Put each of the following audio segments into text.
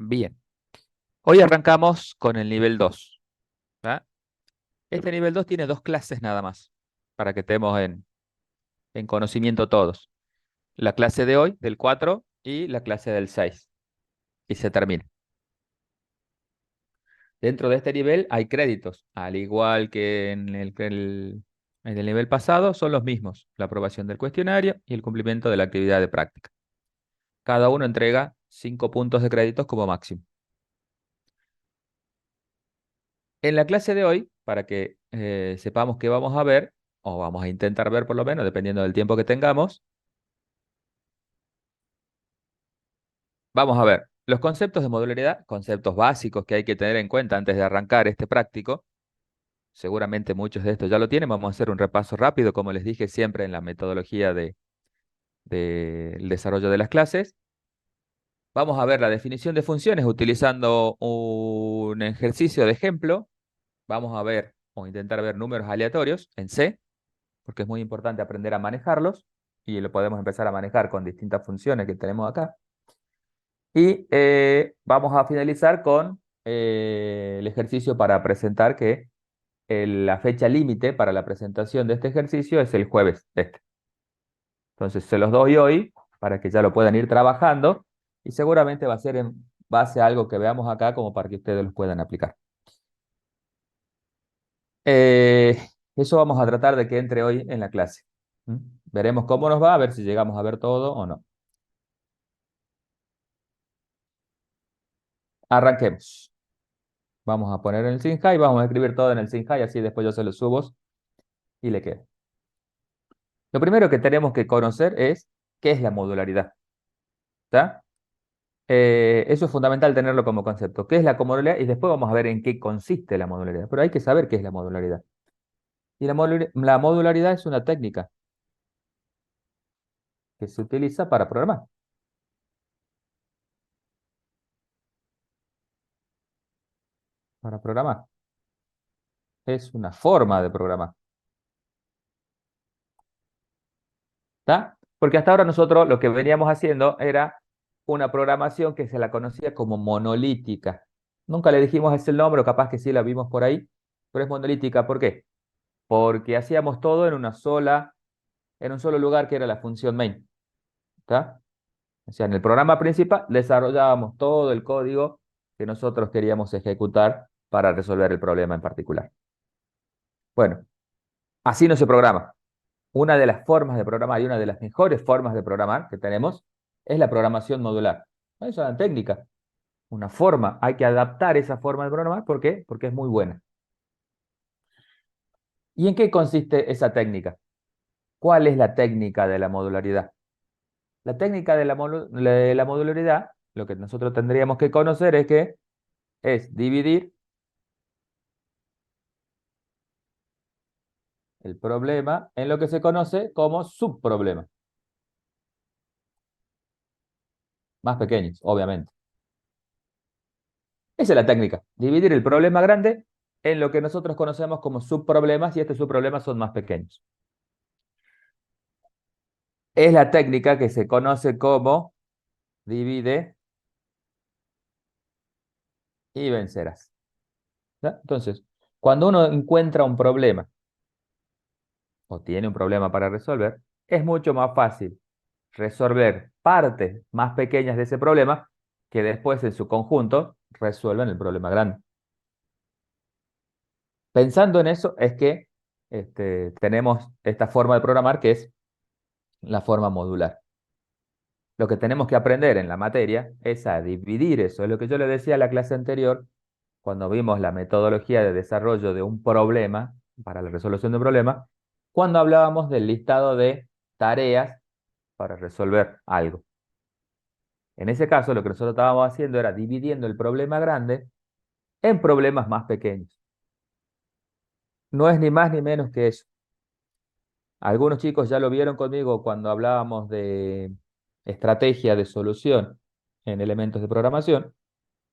Bien, hoy arrancamos con el nivel 2. ¿Va? Este nivel 2 tiene dos clases nada más, para que estemos en conocimiento todos. La clase de hoy, del 4, y la clase del 6. Y se termina. Dentro de este nivel hay créditos, al igual que en el nivel pasado, son los mismos, la aprobación del cuestionario y el cumplimiento de la actividad de práctica. Cada uno entrega 5 puntos de créditos como máximo. En la clase de hoy, para que sepamos qué vamos a ver, o vamos a intentar ver por lo menos, dependiendo del tiempo que tengamos, vamos a ver los conceptos de modularidad, conceptos básicos que hay que tener en cuenta antes de arrancar este práctico. Seguramente muchos de estos ya lo tienen. Vamos a hacer un repaso rápido, como les dije siempre en la metodología del desarrollo de las clases. Vamos a ver la definición de funciones utilizando un ejercicio de ejemplo. Vamos a ver o intentar ver números aleatorios en C, porque es muy importante aprender a manejarlos y lo podemos empezar a manejar con distintas funciones que tenemos acá. Y vamos a finalizar con el ejercicio para presentar que la fecha límite para la presentación de este ejercicio es el jueves este. Entonces se los doy hoy para que ya lo puedan ir trabajando y seguramente va a ser en base a algo que veamos acá como para que ustedes los puedan aplicar. Eh, Eso vamos a tratar de que entre hoy en la clase. ¿Mm? Veremos cómo nos va, a ver si llegamos a ver todo o no. Arranquemos. Vamos a poner en el SynHi, vamos a escribir todo en el SynHi, así después yo se lo subo y le queda. Lo primero que tenemos que conocer es qué es la modularidad. ¿Está? Eso es fundamental tenerlo como concepto. ¿Qué es la modularidad? Y después vamos a ver en qué consiste la modularidad. Pero hay que saber qué es la modularidad. Y la modularidad es una técnica que se utiliza para programar. Para programar. Es una forma de programar. ¿Está? Porque hasta ahora nosotros lo que veníamos haciendo era una programación que se la conocía como monolítica. Nunca le dijimos ese nombre, o capaz que sí la vimos por ahí, pero es monolítica. ¿Por qué? Porque hacíamos todo en un solo lugar que era la función main. ¿Está? O sea, en el programa principal desarrollábamos todo el código que nosotros queríamos ejecutar para resolver el problema en particular. Bueno, así no se programa. Una de las formas de programar y una de las mejores formas de programar que tenemos es la programación modular. Es una técnica, una forma. Hay que adaptar esa forma de programar. ¿Por qué? Porque es muy buena. ¿Y en qué consiste esa técnica? ¿Cuál es la técnica de la modularidad? La técnica de la modularidad, lo que nosotros tendríamos que conocer es que es dividir el problema en lo que se conoce como subproblemas, más pequeños, obviamente. Esa es la técnica, dividir el problema grande en lo que nosotros conocemos como subproblemas y estos subproblemas son más pequeños. Es la técnica que se conoce como divide y vencerás. ¿Ya? Entonces, cuando uno encuentra un problema o tiene un problema para resolver, es mucho más fácil resolver partes más pequeñas de ese problema que después en su conjunto resuelven el problema grande. Pensando en eso es que tenemos esta forma de programar que es la forma modular. Lo que tenemos que aprender en la materia es a dividir eso. Es lo que yo le decía a la clase anterior, cuando vimos la metodología de desarrollo de un problema, para la resolución de un problema, cuando hablábamos del listado de tareas para resolver algo. En ese caso, lo que nosotros estábamos haciendo era dividiendo el problema grande en problemas más pequeños. No es ni más ni menos que eso. Algunos chicos ya lo vieron conmigo cuando hablábamos de estrategia de solución en elementos de programación.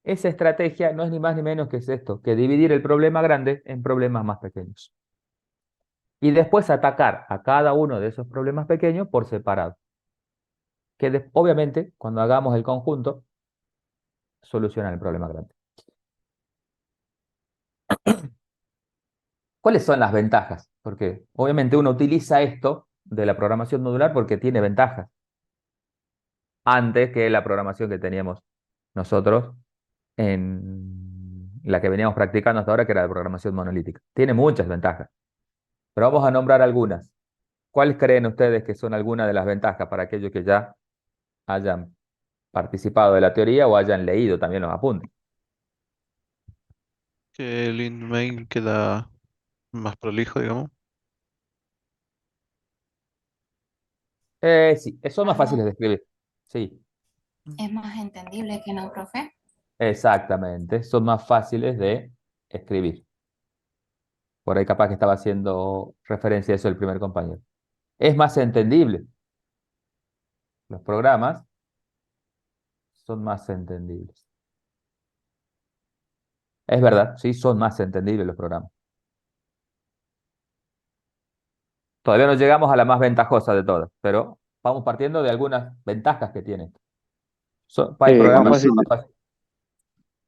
Esa estrategia no es ni más ni menos que es esto, que dividir el problema grande en problemas más pequeños. Y después atacar a cada uno de esos problemas pequeños por separado. Obviamente, cuando hagamos el conjunto, solucionan el problema grande. ¿Cuáles son las ventajas? Porque obviamente uno utiliza esto de la programación modular porque tiene ventajas antes que la programación que teníamos nosotros en la que veníamos practicando hasta ahora, que era la programación monolítica. Tiene muchas ventajas, pero vamos a nombrar algunas. ¿Cuáles creen ustedes que son algunas de las ventajas para aquellos que ya hayan participado de la teoría o hayan leído también los apuntes? Que el email queda más prolijo, digamos. Sí, son más Algo fáciles de escribir. Sí, es más entendible que no, profe. exactamente. Son más fáciles de escribir. Por ahí capaz que estaba haciendo referencia a eso el primer compañero. Es más entendible. Los programas son más entendibles. Es verdad, sí, son más entendibles los programas. Todavía no llegamos a la más ventajosa de todas, pero vamos partiendo de algunas ventajas que tiene. Hay Más programas. fácil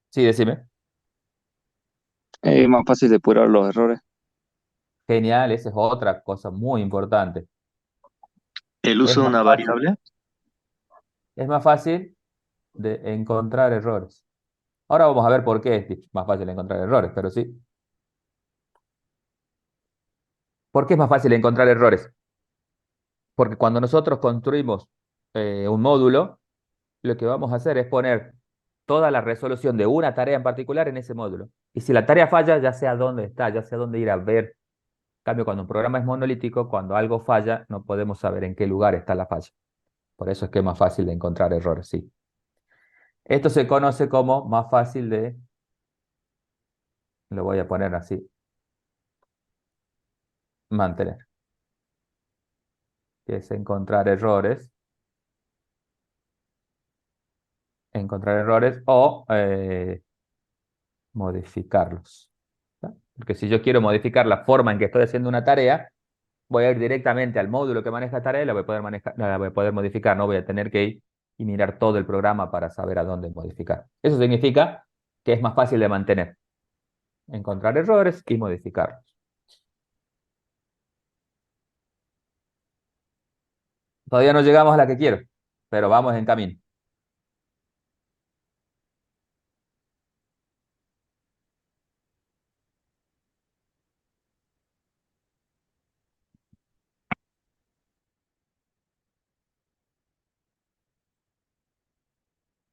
Sí, decime. más fácil depurar los errores. Genial, esa es otra cosa muy importante. El Es uso de más una fácil, variable. es más fácil de encontrar errores. Ahora vamos a ver por qué es más fácil encontrar errores, pero sí. ¿Por qué es más fácil encontrar errores? Porque cuando nosotros construimos un módulo, lo que vamos a hacer es poner toda la resolución de una tarea en particular en ese módulo. Y si la tarea falla, ya sé a dónde está, ya sé a dónde ir a ver. En cambio, cuando un programa es monolítico, cuando algo falla, no podemos saber en qué lugar está la falla. Por eso es que es más fácil de encontrar errores, sí. Esto se conoce como más fácil de, lo voy a poner así, mantener, que es encontrar errores o modificarlos. ¿No? Porque si yo quiero modificar la forma en que estoy haciendo una tarea, voy a ir directamente al módulo que maneja tarea y la voy a poder la voy a poder modificar. No voy a tener que ir y mirar todo el programa para saber a dónde modificar. Eso significa que es más fácil de mantener, encontrar errores y modificarlos. Todavía no llegamos a la que quiero, pero vamos en camino.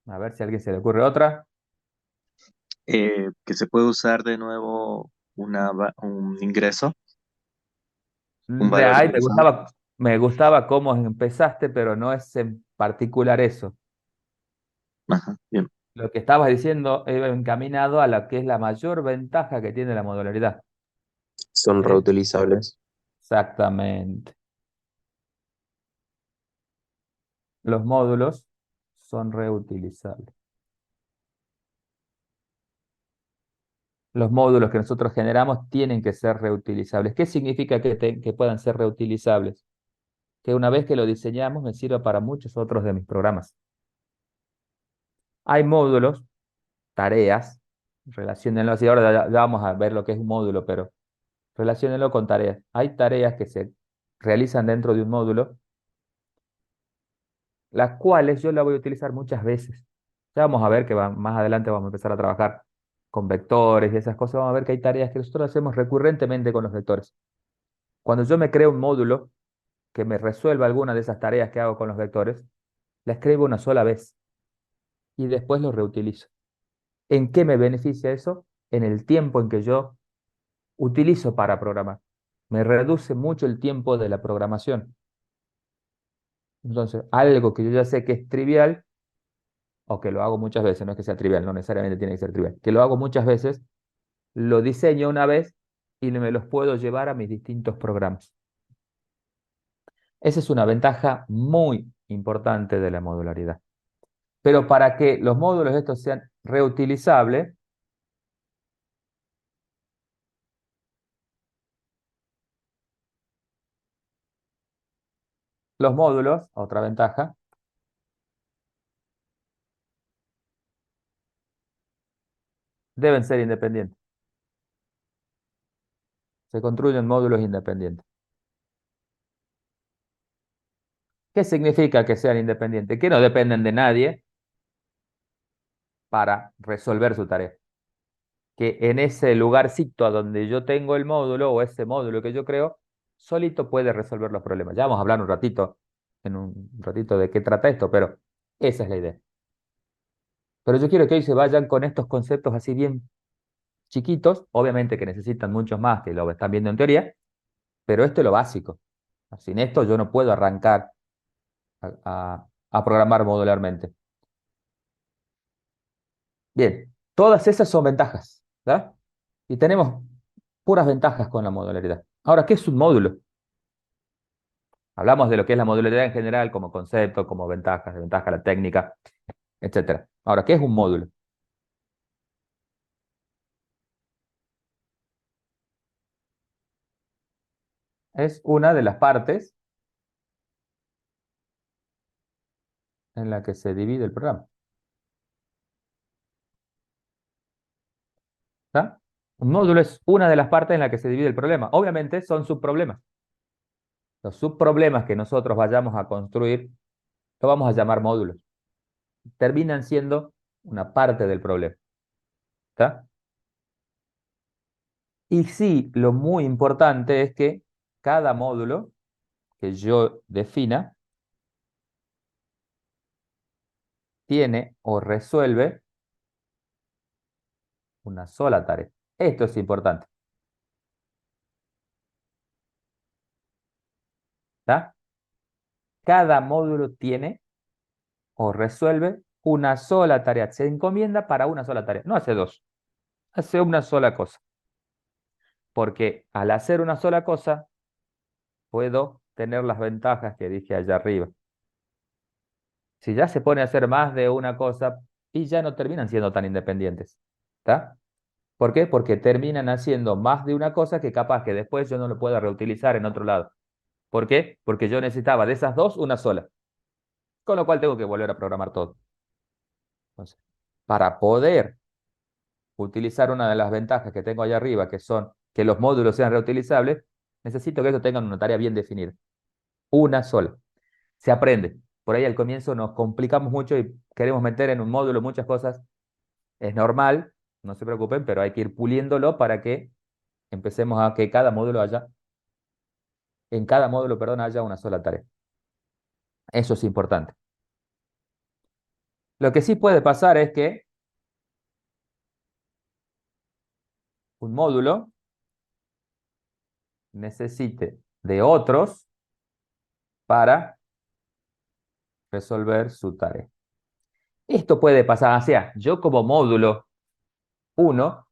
A ver si a alguien se le ocurre otra. Que se puede usar de nuevo un ingreso, un valor Ay, ingresado. me gustaba cómo empezaste, pero no es en particular eso. Ajá, bien. Lo que estabas diciendo iba encaminado a la que es la mayor ventaja que tiene la modularidad. Son Es reutilizables. exactamente. Los módulos son reutilizables. Los módulos que nosotros generamos tienen que ser reutilizables. ¿Qué significa que puedan ser reutilizables? Que una vez que lo diseñamos me sirva para muchos otros de mis programas. Hay módulos, tareas, relaciónenlo así. Ahora ya vamos a ver lo que es un módulo, pero relaciónenlo con tareas. Hay tareas que se realizan dentro de un módulo, las cuales yo la voy a utilizar muchas veces. Ya vamos a ver que más adelante vamos a empezar a trabajar con vectores y esas cosas. Vamos a ver que hay tareas que nosotros hacemos recurrentemente con los vectores. Cuando yo me creo un módulo que me resuelva alguna de esas tareas que hago con los vectores, la escribo una sola vez y después lo reutilizo. ¿En qué me beneficia eso? En el tiempo en que yo utilizo para programar. Me reduce mucho el tiempo de la programación. Entonces, algo que yo ya sé que es trivial, o que lo hago muchas veces, no es que sea trivial, no necesariamente tiene que ser trivial, que lo hago muchas veces, lo diseño una vez y me los puedo llevar a mis distintos programas. Esa es una ventaja muy importante de la modularidad. Pero para que los módulos estos sean reutilizables, los módulos, otra ventaja, deben ser independientes. Se construyen módulos independientes. ¿Qué significa que sean independientes? Que no dependen de nadie para resolver su tarea. Que en ese lugarcito a donde yo tengo el módulo o ese módulo que yo creo, solito puede resolver los problemas. Ya vamos a hablar un ratito, en un ratito de qué trata esto, pero esa es la idea. Pero yo quiero que hoy se vayan con estos conceptos así bien chiquitos, obviamente que necesitan muchos más que lo están viendo en teoría, pero esto es lo básico. Sin esto yo no puedo arrancar a programar modularmente. Bien, todas esas son ventajas, ¿verdad? Y tenemos puras ventajas con la modularidad. Ahora, ¿qué es un módulo? Hablamos de lo que es la modularidad en general como concepto, como ventajas, desventajas, la técnica, etcétera. Ahora, ¿qué es un módulo? Es una de las partes en la que se divide el programa. ¿Está? Un módulo es una de las partes en la que se divide el problema. Obviamente son subproblemas. Los subproblemas que nosotros vayamos a construir, lo vamos a llamar módulos. Terminan siendo una parte del problema. ¿Está? Y sí, lo muy importante es que cada módulo que yo defina tiene o resuelve una sola tarea. Esto es importante. ¿Está? Cada módulo tiene o resuelve una sola tarea. Se encomienda para una sola tarea. No hace dos, hace una sola cosa. Porque al hacer una sola cosa, puedo tener las ventajas que dije allá arriba. Si ya se pone a hacer más de una cosa, y ya no terminan siendo tan independientes. ¿Está? ¿Por qué? Porque terminan haciendo más de una cosa que capaz que después yo no lo pueda reutilizar en otro lado. ¿Por qué? Porque yo necesitaba de esas dos una sola. Con lo cual tengo que volver a programar todo. Entonces, para poder utilizar una de las ventajas que tengo allá arriba, que son que los módulos sean reutilizables, necesito que ellos tengan una tarea bien definida. Una sola. Se aprende. Por ahí al comienzo nos complicamos mucho y queremos meter en un módulo muchas cosas. Es normal, no se preocupen, pero hay que ir puliéndolo para que empecemos a que en cada módulo, perdón, haya una sola tarea. Eso es importante. Lo que sí puede pasar es que un módulo necesite de otros para resolver su tarea. Esto puede pasar, o sea, yo como módulo 1,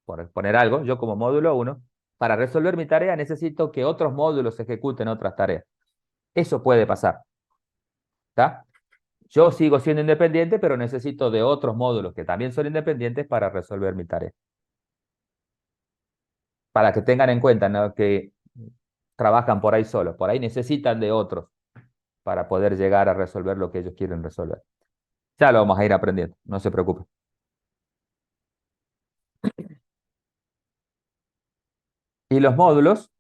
por poner algo, yo como módulo 1, para resolver mi tarea necesito que otros módulos ejecuten otras tareas. Eso puede pasar, ¿está? Yo sigo siendo independiente, pero necesito de otros módulos que también son independientes para resolver mi tarea. Para que tengan en cuenta, ¿no?, que trabajan por ahí solos, por ahí necesitan de otros para poder llegar a resolver lo que ellos quieren resolver. Ya lo vamos a ir aprendiendo, no se preocupen. Y los módulos,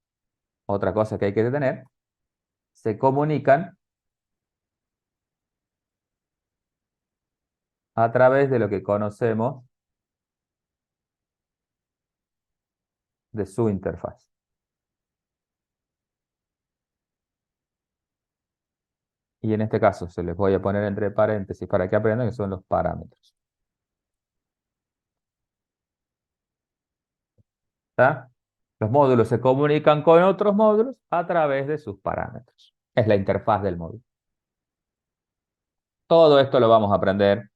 otra cosa que hay que tener, se comunican a través de lo que conocemos de su interfaz. Y en este caso se les voy a poner entre paréntesis para que aprendan que son los parámetros. ¿Está? Los módulos se comunican con otros módulos a través de sus parámetros. Es la interfaz del módulo. Todo esto lo vamos a aprender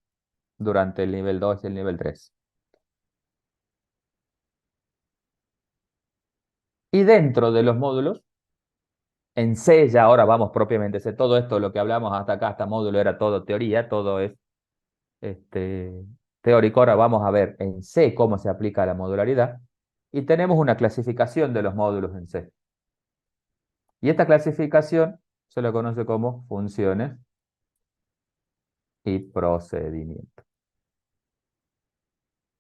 durante el nivel 2 y el nivel 3. Y dentro de los módulos, en C ya ahora vamos propiamente a C. Todo esto, lo que hablamos hasta acá, hasta módulo, era todo teoría, todo es teórico. Ahora vamos a ver en C cómo se aplica la modularidad. Y tenemos una clasificación de los módulos en C. Y esta clasificación se lo conoce como funciones y procedimientos.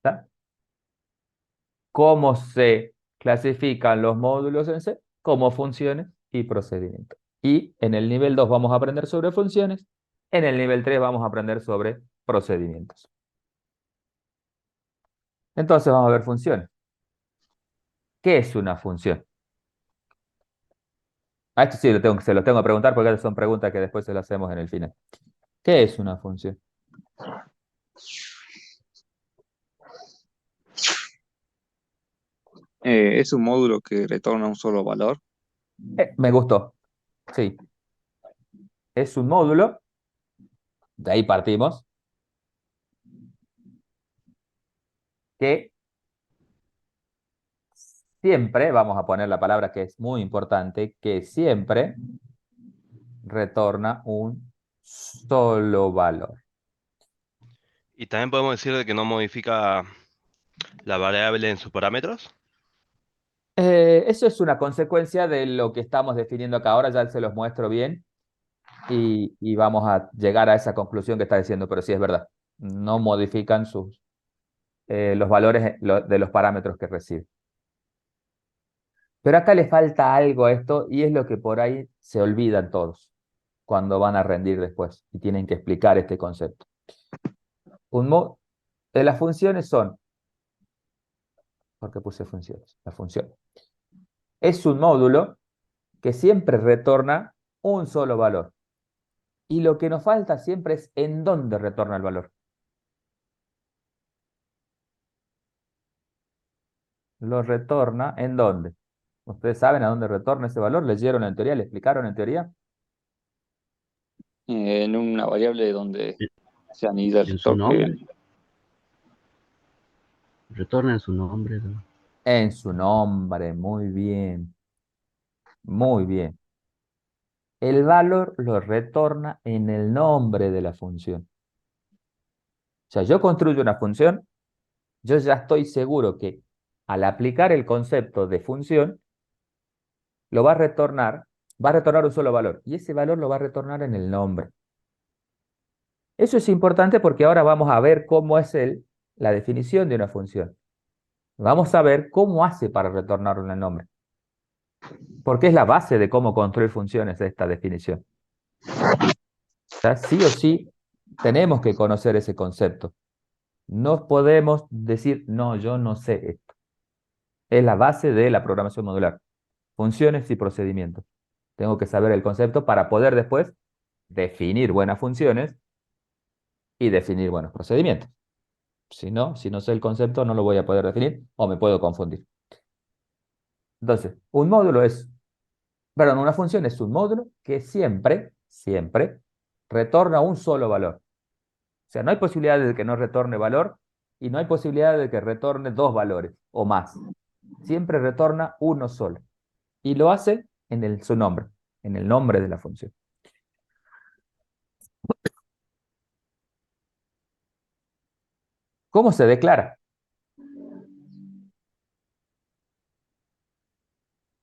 ¿Está? cómo se clasifican los módulos en C como funciones y procedimientos. Y en el nivel 2 vamos a aprender sobre funciones, en el nivel 3 vamos a aprender sobre procedimientos. Entonces vamos a ver funciones. ¿Qué es una función? A esto sí se lo tengo que preguntar porque son preguntas que después se las hacemos en el final. ¿Qué es una función? Es un módulo que retorna un solo valor. Me gustó. Sí. Es un módulo. De ahí partimos. Que siempre, vamos a poner la palabra que es muy importante, que siempre retorna un solo valor. Y también podemos decir de que no modifica la variable en sus parámetros. Eso es una consecuencia de lo que estamos definiendo acá. Ahora ya se los muestro bien y vamos a llegar a esa conclusión que está diciendo, pero sí es verdad. No modifican los valores de los parámetros que recibe. Pero acá le falta algo a esto y es lo que por ahí se olvidan todos cuando van a rendir después y tienen que explicar este concepto. Las funciones son, ¿por qué puse funciones? La función es un módulo que siempre retorna un solo valor. Y lo que nos falta siempre es en dónde retorna el valor. Lo retorna en dónde. ¿Ustedes saben a dónde retorna ese valor? ¿Leyeron en teoría? ¿Le explicaron en teoría? En una variable donde se anida el En su nombre. toque. Retorna en su nombre, ¿no? En su nombre, muy bien. Muy bien. El valor lo retorna en el nombre de la función. O sea, yo construyo una función, yo ya estoy seguro que al aplicar el concepto de función, va a retornar un solo valor, y ese valor lo va a retornar en el nombre. Eso es importante porque ahora vamos a ver cómo es la definición de una función. Vamos a ver cómo hace para retornarlo en el nombre. Porque es la base de cómo construir funciones esta definición. O sea, sí o sí tenemos que conocer ese concepto. No podemos decir, no, yo no sé esto. Es la base de la programación modular. Funciones y procedimientos. Tengo que saber el concepto para poder después definir buenas funciones y definir buenos procedimientos. Si no sé el concepto, no lo voy a poder definir o me puedo confundir. Entonces, una función es un módulo que siempre retorna un solo valor. O sea, no hay posibilidad de que no retorne valor y no hay posibilidad de que retorne dos valores o más. Siempre retorna uno solo. Y lo hace en su nombre, en el nombre de la función. ¿Cómo se declara?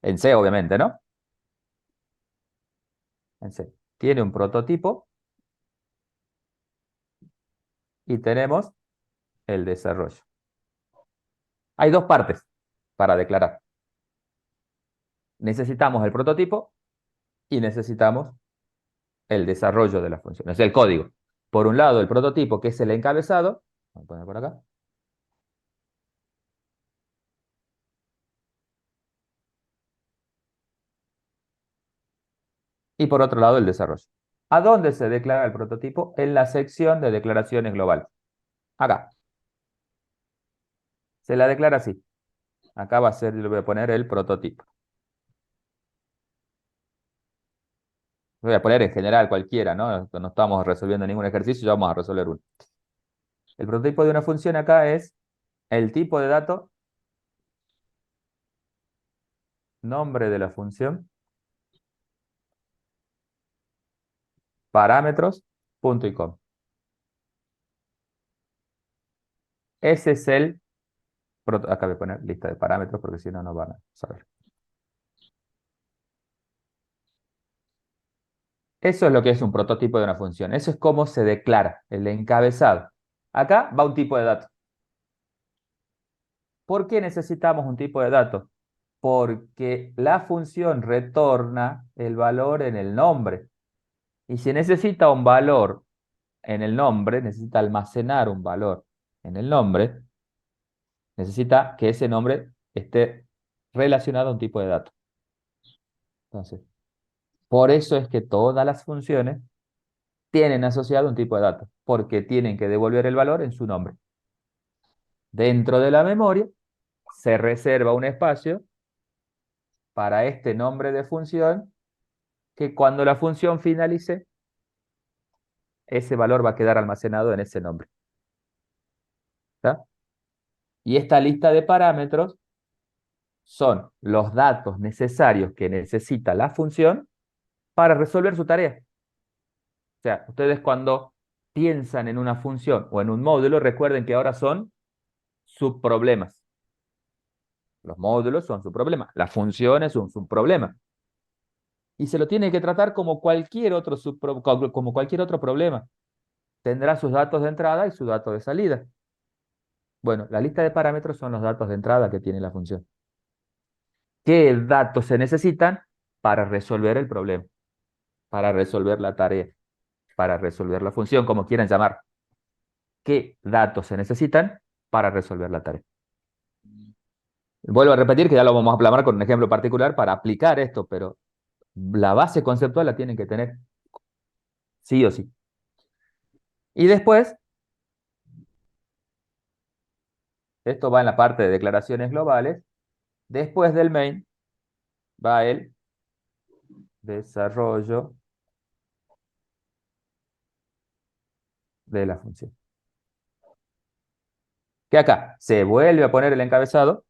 En C, obviamente, ¿no? En C. Tiene un prototipo y tenemos el desarrollo. Hay dos partes para declarar. Necesitamos el prototipo y necesitamos el desarrollo de la función, es el código. Por un lado, el prototipo, que es el encabezado. Vamos a poner por acá. Y por otro lado, el desarrollo. ¿A dónde se declara el prototipo? En la sección de declaraciones globales. Acá. Se la declara así. Acá le voy a poner el prototipo. Voy a poner en general cualquiera, ¿no? No estamos resolviendo ningún ejercicio, ya vamos a resolver uno. El prototipo de una función acá es el tipo de dato, nombre de la función, parámetros, punto y coma. Ese es acá voy a poner lista de parámetros porque si no, no van a saber. Eso es lo que es un prototipo de una función. Eso es cómo se declara el encabezado. Acá va un tipo de dato. ¿Por qué necesitamos un tipo de dato? Porque la función retorna el valor en el nombre. Y si necesita un valor en el nombre, necesita almacenar un valor en el nombre, necesita que ese nombre esté relacionado a un tipo de dato. Entonces, por eso es que todas las funciones tienen asociado un tipo de dato, porque tienen que devolver el valor en su nombre. Dentro de la memoria se reserva un espacio para este nombre de función que cuando la función finalice, ese valor va a quedar almacenado en ese nombre. ¿Está? Y esta lista de parámetros son los datos necesarios que necesita la función para resolver su tarea. O sea, ustedes cuando piensan en una función o en un módulo, recuerden que ahora son subproblemas. Los módulos son subproblemas, las funciones son subproblemas. Y se lo tiene que tratar como cualquier otro como cualquier otro problema. Tendrá sus datos de entrada y sus datos de salida. Bueno, la lista de parámetros son los datos de entrada que tiene la función. ¿Qué datos se necesitan para resolver el problema? Para resolver la tarea, para resolver la función, como quieran llamar. ¿Qué datos se necesitan para resolver la tarea? Vuelvo a repetir que ya lo vamos a plasmar con un ejemplo particular para aplicar esto, pero la base conceptual la tienen que tener sí o sí. Y después, esto va en la parte de declaraciones globales, después del main va el desarrollo de la función. Que acá se vuelve a poner el encabezado.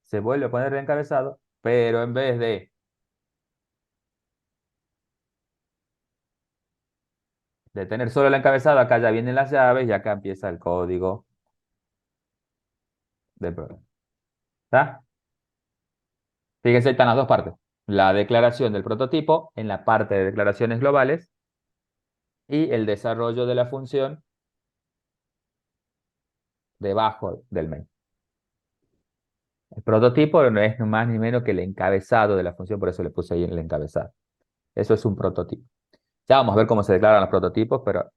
Se vuelve a poner el encabezado, pero en vez de tener solo el encabezado, acá ya vienen las llaves y acá empieza el código del programa. ¿Está? Fíjense, están las dos partes. La declaración del prototipo en la parte de declaraciones globales y el desarrollo de la función debajo del main. El prototipo no es más ni menos que el encabezado de la función, por eso le puse ahí el encabezado. Eso es un prototipo. Ya vamos a ver cómo se declaran los prototipos, pero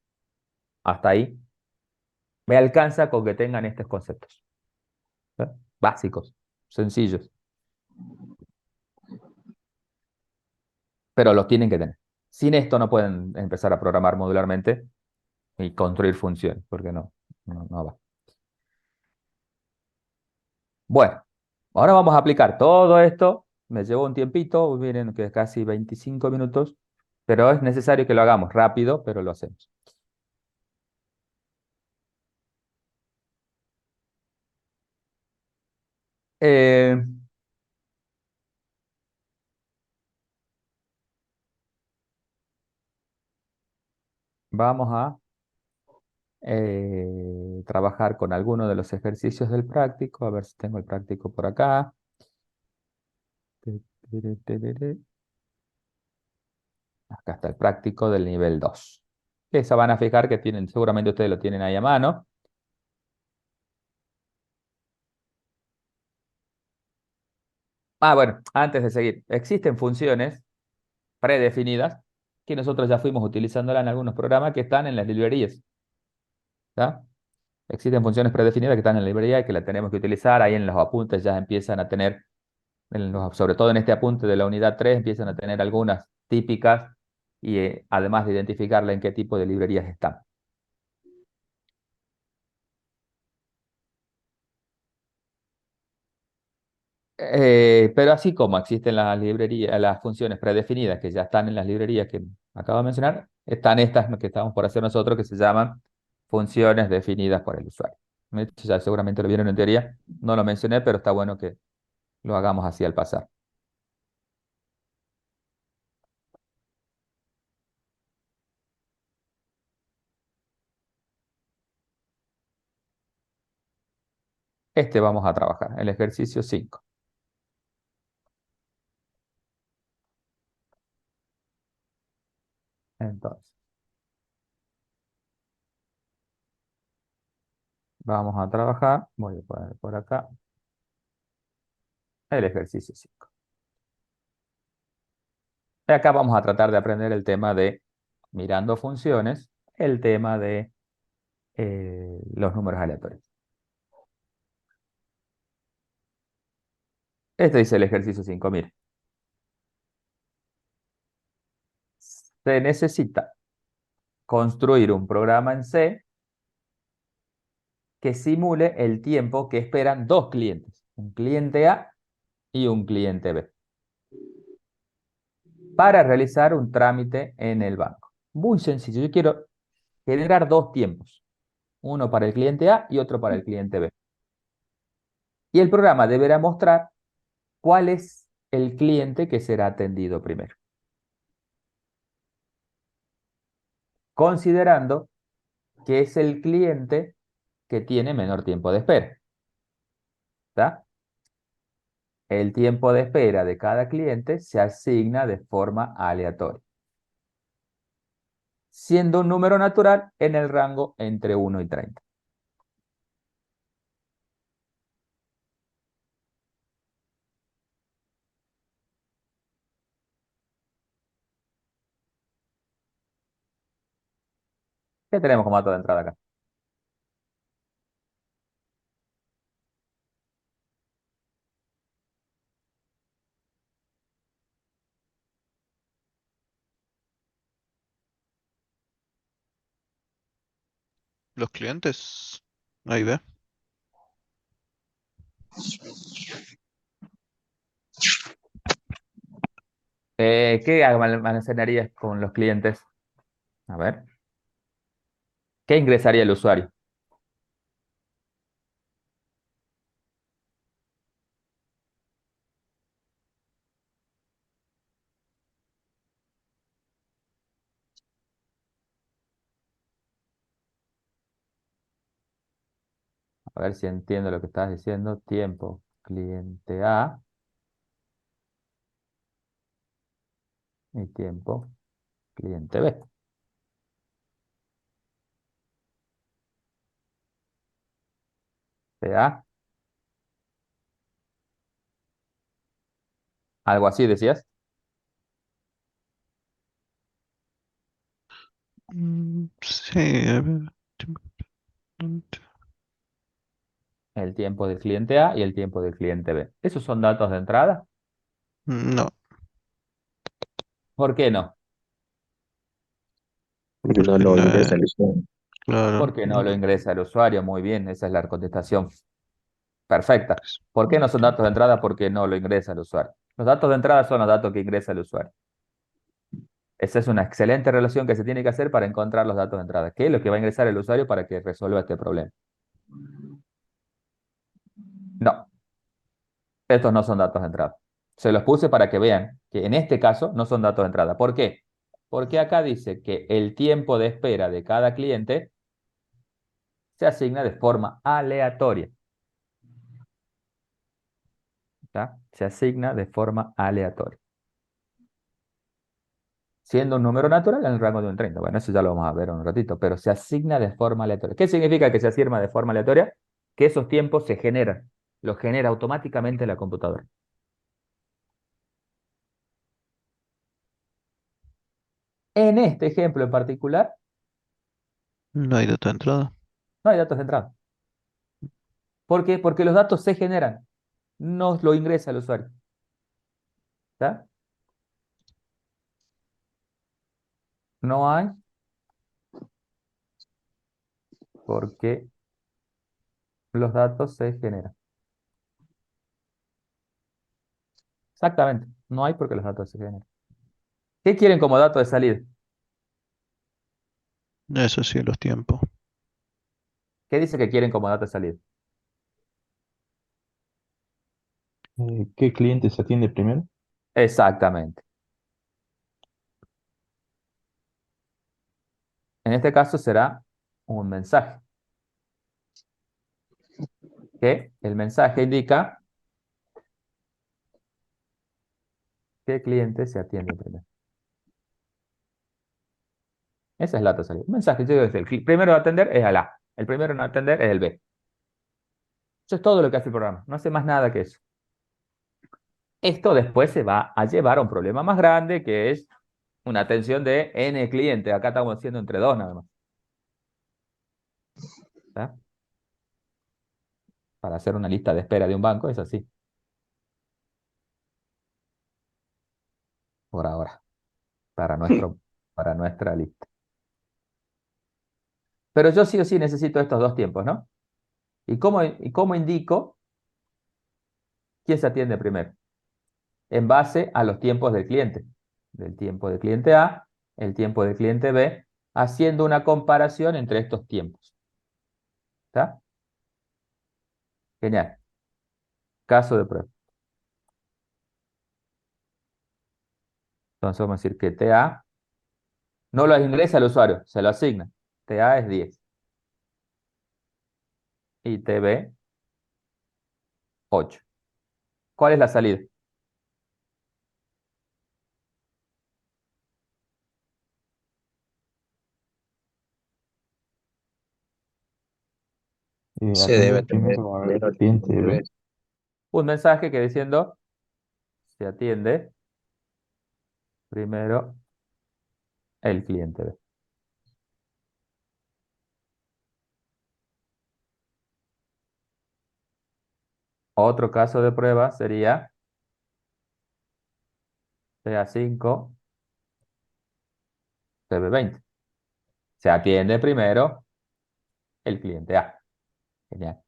hasta ahí me alcanza con que tengan estos conceptos. ¿Eh? Básicos, sencillos, pero los tienen que tener. Sin esto no pueden empezar a programar modularmente y construir funciones, porque no va. Bueno, ahora vamos a aplicar todo esto. Me llevó un tiempito, miren que es casi 25 minutos, pero es necesario que lo hagamos rápido, pero lo hacemos. Eh, Vamos a trabajar con alguno de los ejercicios del práctico. A ver si tengo el práctico por acá. Acá está el práctico del nivel 2. Que se van a fijar que tienen, seguramente ustedes lo tienen ahí a mano. Bueno, antes de seguir, existen funciones predefinidas que nosotros ya fuimos utilizándolas en algunos programas que están en las librerías. ¿Ya? Existen funciones predefinidas que están en la librería y que las tenemos que utilizar. Ahí en los apuntes ya empiezan a tener, sobre todo en este apunte de la unidad 3, empiezan a tener algunas típicas y además de identificarla en qué tipo de librerías están. Pero así como existen las librerías, las funciones predefinidas que ya están en las librerías que acabo de mencionar, están estas que estamos por hacer nosotros que se llaman funciones definidas por el usuario. Esto ya seguramente lo vieron en teoría, no lo mencioné, pero está bueno que lo hagamos así al pasar. Este vamos a trabajar, el ejercicio 5. Entonces, Vamos a trabajar. Voy a poner por acá el ejercicio 5. Y acá vamos a tratar de aprender el tema de, mirando funciones, el tema de los números aleatorios. Este dice el ejercicio 5. Mire, se necesita construir un programa en C que simule el tiempo que esperan dos clientes, un cliente A y un cliente B, para realizar un trámite en el banco. Muy sencillo, yo quiero generar dos tiempos, uno para el cliente A y otro para el cliente B. Y el programa deberá mostrar cuál es el cliente que será atendido primero, considerando que es el cliente que tiene menor tiempo de espera. ¿Está? El tiempo de espera de cada cliente se asigna de forma aleatoria, siendo un número natural en el rango entre 1 y 30. ¿Qué tenemos como dato de entrada acá? Los clientes. Ahí ve. ¿Qué almacenarías con los clientes? A ver. ¿Qué ingresaría el usuario? A ver si entiendo lo que estás diciendo. Tiempo, cliente A y tiempo, cliente B. ¿Sea algo así decías? Sí, a ver. El tiempo del cliente A y el tiempo del cliente B. ¿Esos son datos de entrada? No, ¿Por qué no? Porque no porque lo no ingresa es. el usuario. Claro. Porque no lo ingresa el usuario. Muy bien, esa es la contestación perfecta. ¿Por qué no son datos de entrada? Porque no lo ingresa el usuario. Los datos de entrada son los datos que ingresa el usuario. Esa es una excelente relación que se tiene que hacer para encontrar los datos de entrada. ¿Qué es lo que va a ingresar el usuario para que resuelva este problema? No, estos no son datos de entrada. Se los puse para que vean que en este caso no son datos de entrada. ¿Por qué? Porque acá dice que el tiempo de espera de cada cliente se asigna de forma aleatoria. ¿Está? Se asigna de forma aleatoria, siendo un número natural en el rango de un 30. Bueno, eso ya lo vamos a ver en un ratito, pero se asigna de forma aleatoria. ¿Qué significa que se asigna de forma aleatoria? Que esos tiempos se generan, los genera automáticamente la computadora. En este ejemplo en particular, No hay dato de entrada. no hay datos de entrada. ¿Por qué? Porque los datos se generan, no lo ingresa el usuario. ¿Está? No hay porque los datos se generan. Exactamente, no hay porque los datos se generan. ¿Qué quieren como dato de salida? Eso sí, los tiempos. ¿Qué dice que quieren como dato de salida? ¿Qué cliente se atiende primero? Exactamente. En este caso será un mensaje. Que el mensaje indica qué cliente se atiende primero. Esa es la dato de salida. Un mensaje, yo digo, el primero a atender es el A, el primero en atender es el B. Eso es todo lo que hace el programa. No hace más nada que eso. Esto después se va a llevar a un problema más grande, que es una atención de n clientes. Acá estamos haciendo entre dos nada más. ¿Está? Para hacer una lista de espera de un banco es así. Por ahora. Para nuestra lista. Pero yo sí o sí necesito estos dos tiempos, ¿no? ¿Y cómo indico quién se atiende primero? En base a los tiempos del cliente. Del tiempo del cliente A, el tiempo del cliente B, haciendo una comparación entre estos tiempos. ¿Está? Genial. Caso de prueba. Entonces vamos a decir que TA no lo ingresa al usuario, se lo asigna. TA es 10. Y TB, 8. ¿Cuál es la salida? Se debe Atender tener primero al primero el cliente cliente B. B. Un mensaje que diciendo se atiende primero el cliente B. Otro caso de prueba sería TA5, TB20. Se atiende primero el cliente A. Genial.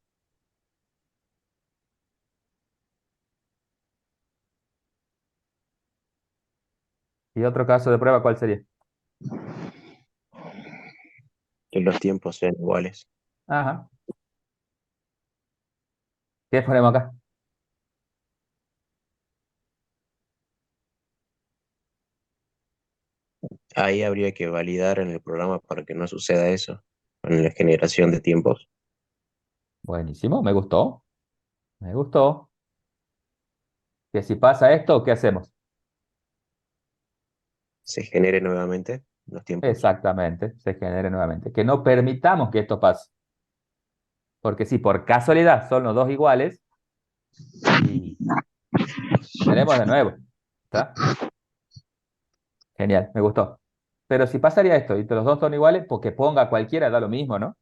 ¿Y otro caso de prueba cuál sería? Que los tiempos sean iguales. Ajá. ¿Qué ponemos acá? Ahí habría que validar en el programa para que no suceda eso, en la generación de tiempos. Buenísimo, me gustó. Me gustó. Que si pasa esto, ¿qué hacemos? Se genere nuevamente los tiempos. Exactamente, se genere nuevamente. Que no permitamos que esto pase. Porque si por casualidad son los dos iguales, y generemos de nuevo. ¿Está? Genial, me gustó. Pero si pasaría esto y los dos son iguales, pues que ponga cualquiera, da lo mismo, ¿no?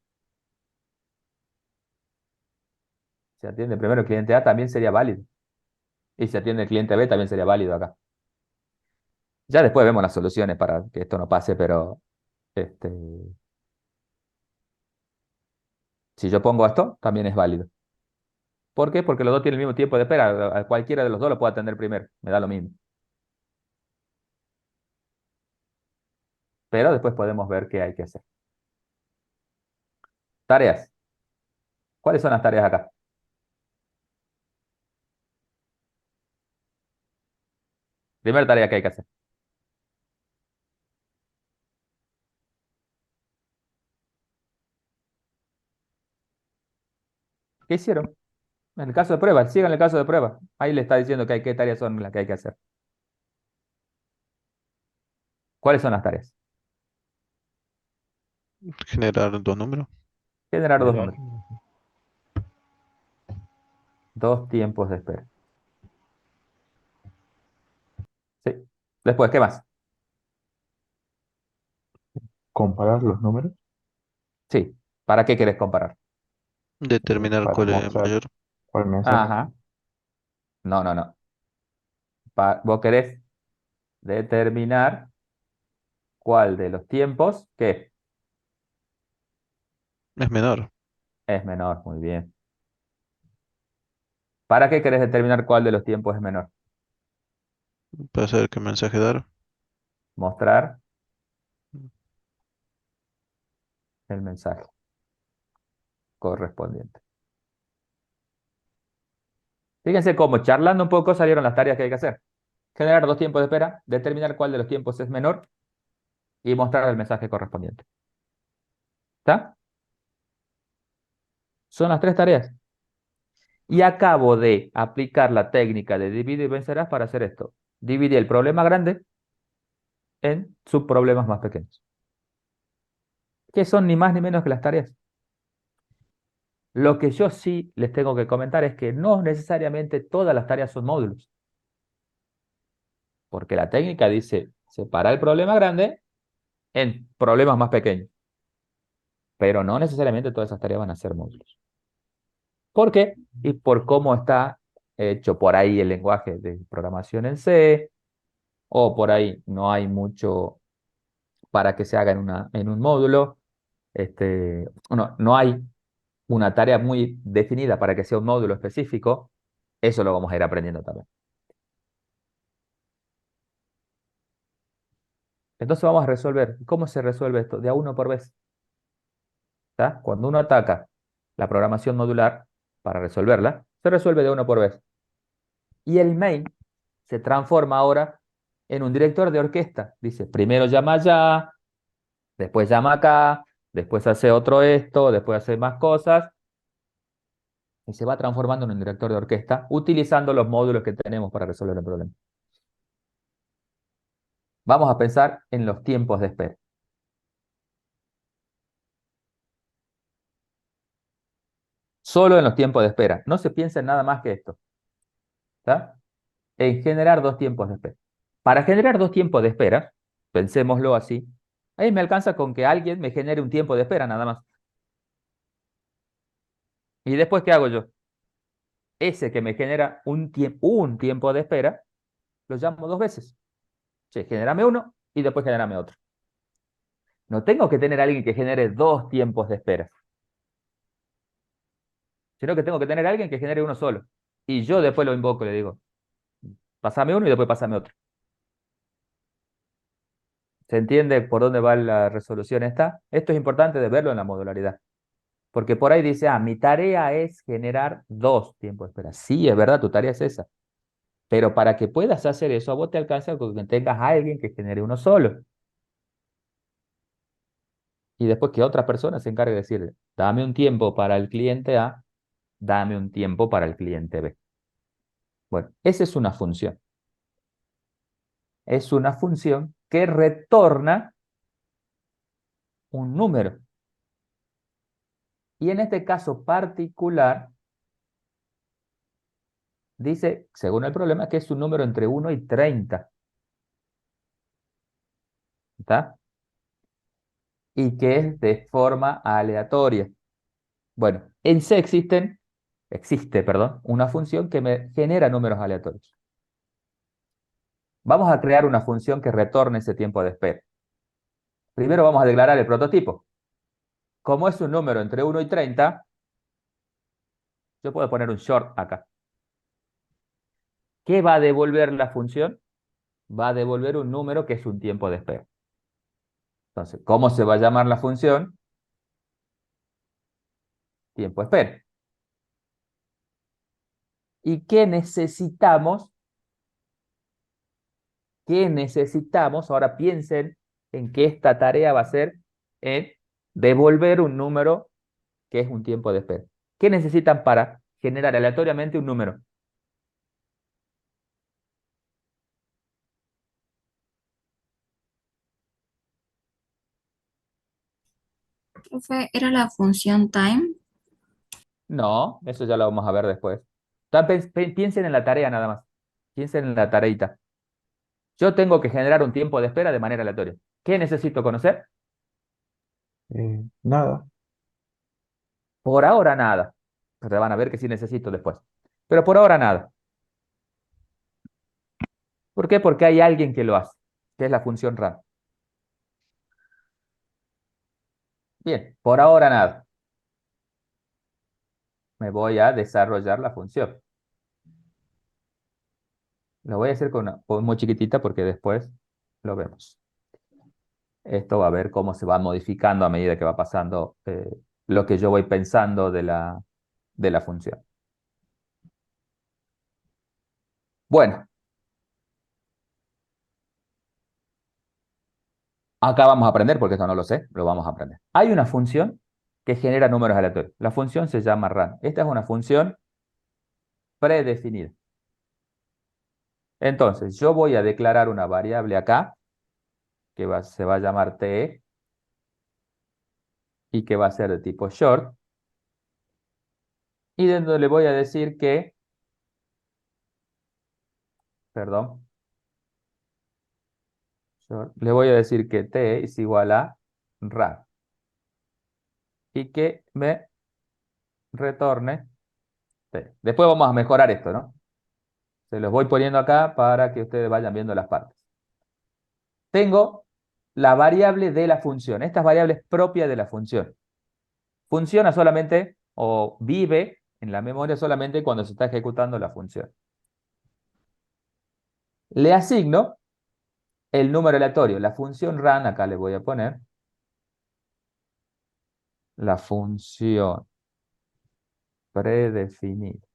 Si atiende primero el cliente A, también sería válido. Y si atiende el cliente B, también sería válido acá. Ya después vemos las soluciones para que esto no pase, pero este, si yo pongo esto, también es válido. ¿Por qué? Porque los dos tienen el mismo tiempo de espera. A cualquiera de los dos lo puedo atender primero. Me da lo mismo. Pero después podemos ver qué hay que hacer. Tareas. ¿Cuáles son las tareas acá? Primera tarea que hay que hacer. ¿Qué hicieron? En el caso de prueba, sigan el caso de prueba. Ahí le está diciendo qué tareas son las que hay que hacer. ¿Cuáles son las tareas? Generar dos números. Generar dos números. Dos tiempos de espera. Sí. Después, ¿qué más? Comparar los números Sí. ¿Para qué querés comparar? Determinar para cuál es mostrar mayor. cuál mensaje. Ajá. No, no, no. Vos querés determinar cuál de los tiempos, ¿qué? Es menor. Es menor. Muy bien. ¿Para qué querés determinar cuál de los tiempos es menor? Para saber qué mensaje dar. Mostrar el mensaje correspondiente. Fíjense cómo charlando un poco salieron las tareas que hay que hacer. Generar dos tiempos de espera, determinar cuál de los tiempos es menor y mostrar el mensaje correspondiente. ¿Está? Son las tres tareas. Y acabo de aplicar la técnica de divide y vencerás para hacer esto. Dividí el problema grande en subproblemas más pequeños. Que son ni más ni menos que las tareas. Lo que yo sí les tengo que comentar es que no necesariamente todas las tareas son módulos, porque la técnica dice separar el problema grande en problemas más pequeños, pero no necesariamente todas esas tareas van a ser módulos. ¿Por qué? Y por cómo está hecho por ahí el lenguaje de programación en C, o por ahí no hay mucho para que se haga en un módulo. No hay una tarea muy definida para que sea un módulo específico. Eso lo vamos a ir aprendiendo también. Entonces vamos a resolver. ¿Cómo se resuelve esto? De a uno por vez. ¿Tá? Cuando uno ataca la programación modular para resolverla, se resuelve de uno por vez. Y el main se transforma ahora en un director de orquesta. Dice, primero llama allá, después llama acá, después hace otro esto, después hace más cosas, y se va transformando en un director de orquesta utilizando los módulos que tenemos para resolver el problema. Vamos a pensar en los tiempos de espera. Solo en los tiempos de espera. No se piensa en nada más que esto. ¿Tá? En generar dos tiempos de espera. Para generar dos tiempos de espera, pensémoslo así, ahí me alcanza con que alguien me genere un tiempo de espera nada más. ¿Y después qué hago yo? Ese que me genera un tiempo de espera, lo llamo dos veces. Sí, genérame uno y después genérame otro. No tengo que tener a alguien que genere dos tiempos de espera, sino que tengo que tener a alguien que genere uno solo. Y yo después lo invoco y le digo, pásame uno y después pásame otro. ¿Se entiende por dónde va la resolución esta? Esto es importante de verlo en la modularidad. Porque por ahí dice, mi tarea es generar dos tiempos de espera. Sí, es verdad, tu tarea es esa. Pero para que puedas hacer eso, a vos te alcanza con que tengas a alguien que genere uno solo. Y después que otra persona se encargue de decirle, dame un tiempo para el cliente A, dame un tiempo para el cliente B. Bueno, esa es una función. Es una función que retorna un número. Y en este caso particular, dice, según el problema, que es un número entre 1 y 30. ¿Está? Y que es de forma aleatoria. Bueno, en C existe, perdón, una función que me genera números aleatorios. Vamos a crear una función que retorne ese tiempo de espera. Primero vamos a declarar el prototipo. Como es un número entre 1 y 30, yo puedo poner un short acá. ¿Qué va a devolver la función? Va a devolver un número que es un tiempo de espera. Entonces, ¿cómo se va a llamar la función? Tiempo de espera. ¿Y qué necesitamos? ¿Qué necesitamos? Ahora piensen en que esta tarea va a ser en devolver un número que es un tiempo de espera. ¿Qué necesitan para generar aleatoriamente un número? Profe, ¿era la función time? No, eso ya lo vamos a ver después. Piensen en la tarea nada más. Piensen en la tareita. Yo tengo que generar un tiempo de espera de manera aleatoria. ¿Qué necesito conocer? Nada. Por ahora nada. Pero van a ver que sí necesito después. Pero por ahora nada. ¿Por qué? Porque hay alguien que lo hace, que es la función RAM. Bien, por ahora nada. Me voy a desarrollar la función. Lo voy a hacer con muy chiquitita porque después lo vemos. Esto va a ver cómo se va modificando a medida que va pasando lo que yo voy pensando de la función. Bueno, acá vamos a aprender, porque esto no lo sé, lo vamos a aprender. Hay una función que genera números aleatorios. La función se llama RAM. Esta es una función predefinida. Entonces, yo voy a declarar una variable acá, que se va a llamar t y que va a ser de tipo short. y de donde le voy a decir que, perdón, le voy a decir que t es igual a rad y que me retorne t. Después vamos a mejorar esto, ¿no? Se los voy poniendo acá para que ustedes vayan viendo las partes. Tengo la variable de la función. Esta es variable propia de la función. Funciona solamente o vive en la memoria solamente cuando se está ejecutando la función. Le asigno el número aleatorio. La función run, acá le voy a poner la función predefinida.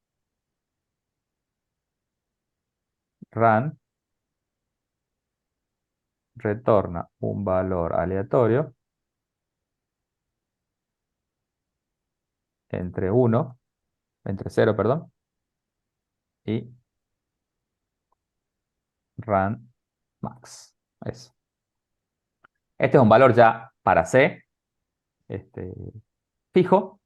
Run retorna un valor aleatorio entre 0, perdón, y run max. Eso. Este es un valor ya para C, fijo,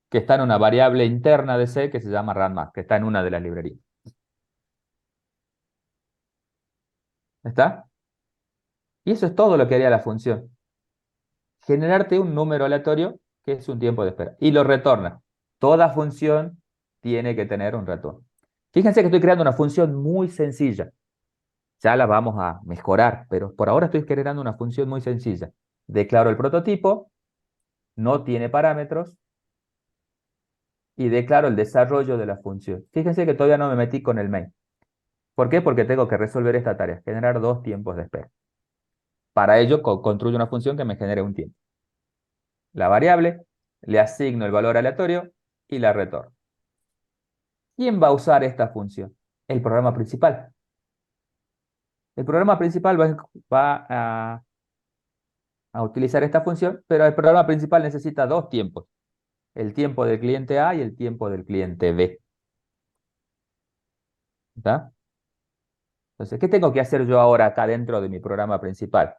que está en una variable interna de C que se llama run max, que está en una de las librerías. ¿Está? Y eso es todo lo que haría la función. Generarte un número aleatorio que es un tiempo de espera. Y lo retorna. Toda función tiene que tener un retorno. Fíjense que estoy creando una función muy sencilla. Ya la vamos a mejorar, pero por ahora estoy generando una función muy sencilla. Declaro el prototipo, no tiene parámetros, y declaro el desarrollo de la función. Fíjense que todavía no me metí con el main. ¿Por qué? Porque tengo que resolver esta tarea, generar 2 tiempos de espera. Para ello, construyo una función que me genere un tiempo. La variable, le asigno el valor aleatorio y la retorno. ¿Quién va a usar esta función? El programa principal. El programa principal va a utilizar esta función, pero el programa principal necesita 2 tiempos. El tiempo del cliente A y el tiempo del cliente B. ¿Está? Entonces, ¿qué tengo que hacer yo ahora acá dentro de mi programa principal?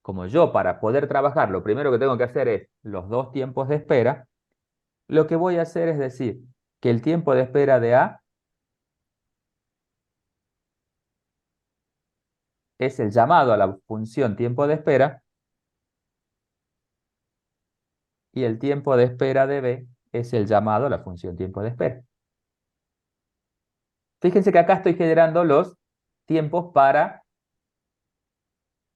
Como yo para poder trabajar, lo primero que tengo que hacer es los 2 tiempos de espera, lo que voy a hacer es decir que el tiempo de espera de A es el llamado a la función tiempo de espera y el tiempo de espera de B es el llamado a la función tiempo de espera. Fíjense que acá estoy generando los tiempos para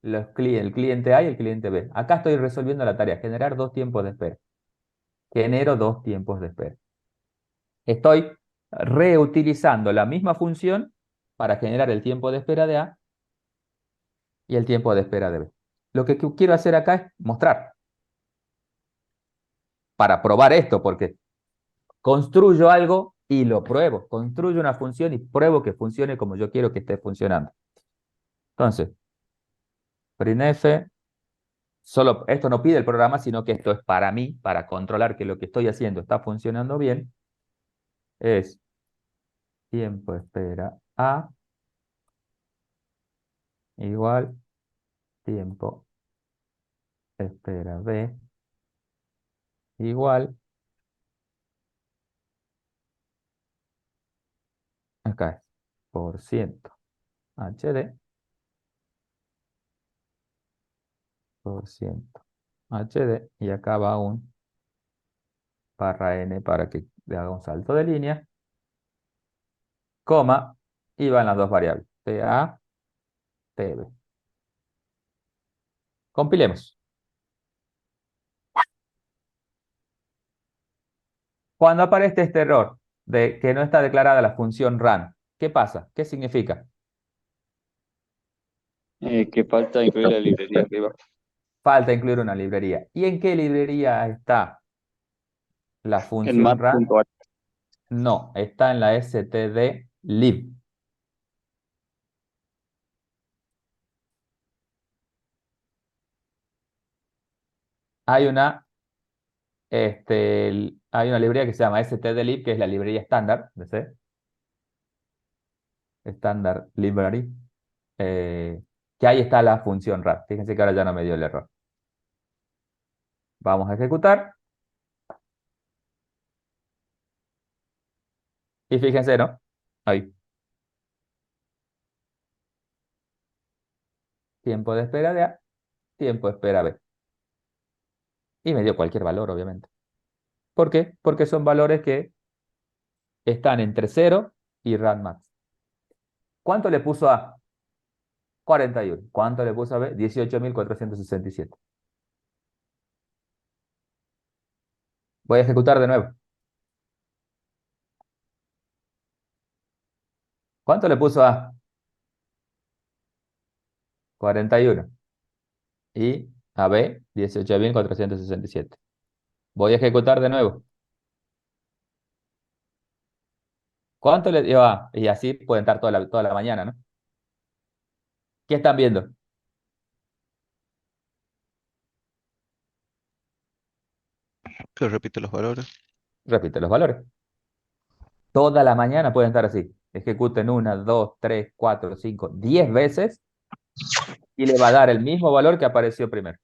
el cliente A y el cliente B. Acá estoy resolviendo la tarea, generar 2 tiempos de espera. Genero 2 tiempos de espera. Estoy reutilizando la misma función para generar el tiempo de espera de A y el tiempo de espera de B. Lo que quiero hacer acá es mostrar. Para probar esto, porque construyo algo y lo pruebo. Construyo una función y pruebo que funcione como yo quiero que esté funcionando. Entonces, printf, esto no pide el programa, sino que esto es para mí, para controlar que lo que estoy haciendo está funcionando bien. Es tiempo de espera A igual tiempo de espera B igual, acá es por ciento HD por ciento HD y acá va un barra N para que le haga un salto de línea, coma, y van las dos variables, TA, TB. Compilemos. Cuando aparece este error de que no está declarada la función run, ¿qué pasa? ¿Qué significa? Que falta incluir la librería arriba. Falta incluir una librería. ¿Y en qué librería está la En función run? mat.h. No, está en la stdlib. Hay una, hay una librería que se llama stdlib, que es la librería estándar de C. Standard Library. Que ahí está la función run. Fíjense que ahora ya no me dio el error. Vamos a ejecutar. Y fíjense, ¿no? Ahí. Tiempo de espera de A, tiempo de espera B. Y me dio cualquier valor, obviamente. ¿Por qué? Porque son valores que están entre 0 y rand max. ¿Cuánto le puso A? 41. ¿Cuánto le puso a B? 18.467. Voy a ejecutar de nuevo. ¿Cuánto le puso A? 41. Y a B, 18.467. Voy a ejecutar de nuevo. ¿Cuánto le dio A? Y así pueden estar toda la mañana, ¿no? ¿Qué están viendo? Que repite los valores. Repite los valores. Toda la mañana pueden estar así. Ejecuten 1, 2, 3, 4, 5, 10 veces y le va a dar el mismo valor que apareció primero.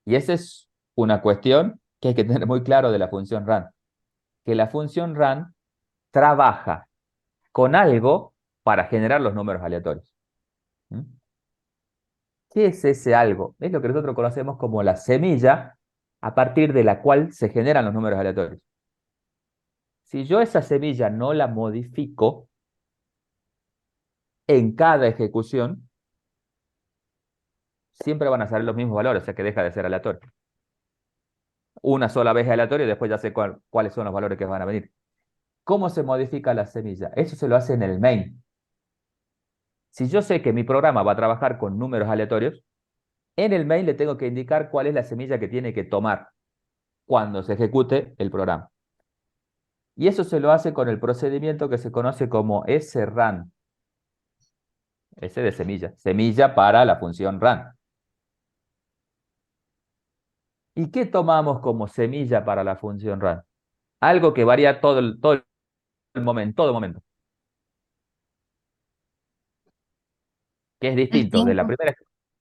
Y esa es una cuestión que hay que tener muy claro de la función rand. Que la función rand trabaja con algo para generar los números aleatorios. ¿Mm? ¿Qué es ese algo? Es lo que nosotros conocemos como la semilla a partir de la cual se generan los números aleatorios. Si yo esa semilla no la modifico en cada ejecución, siempre van a salir los mismos valores, o sea que deja de ser aleatorio. Una sola vez es aleatorio y después ya sé cuáles son los valores que van a venir. ¿Cómo se modifica la semilla? Eso se lo hace en el main. Si yo sé que mi programa va a trabajar con números aleatorios, en el main le tengo que indicar cuál es la semilla que tiene que tomar cuando se ejecute el programa. Y eso se lo hace con el procedimiento que se conoce como srun. S de semilla. Semilla para la función run. ¿Y qué tomamos como semilla para la función run? Algo que varía todo el momento, todo momento. Que es El distinto de la tiempo. primera.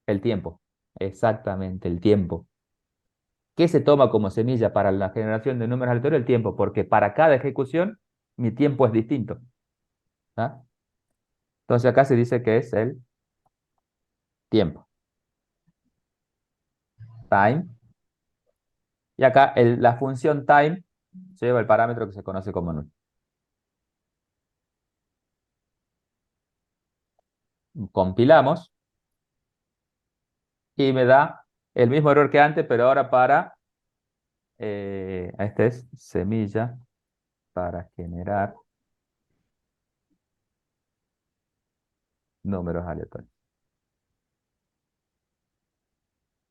El tiempo. Exactamente, el tiempo. ¿Qué se toma como semilla para la generación de números aleatorios? El tiempo, porque para cada ejecución mi tiempo es distinto. ¿Ah? Entonces acá se dice que es el tiempo. Time. Y acá la función time lleva el parámetro que se conoce como null. Compilamos y me da el mismo error que antes, pero ahora para, este es semilla para generar números aleatorios.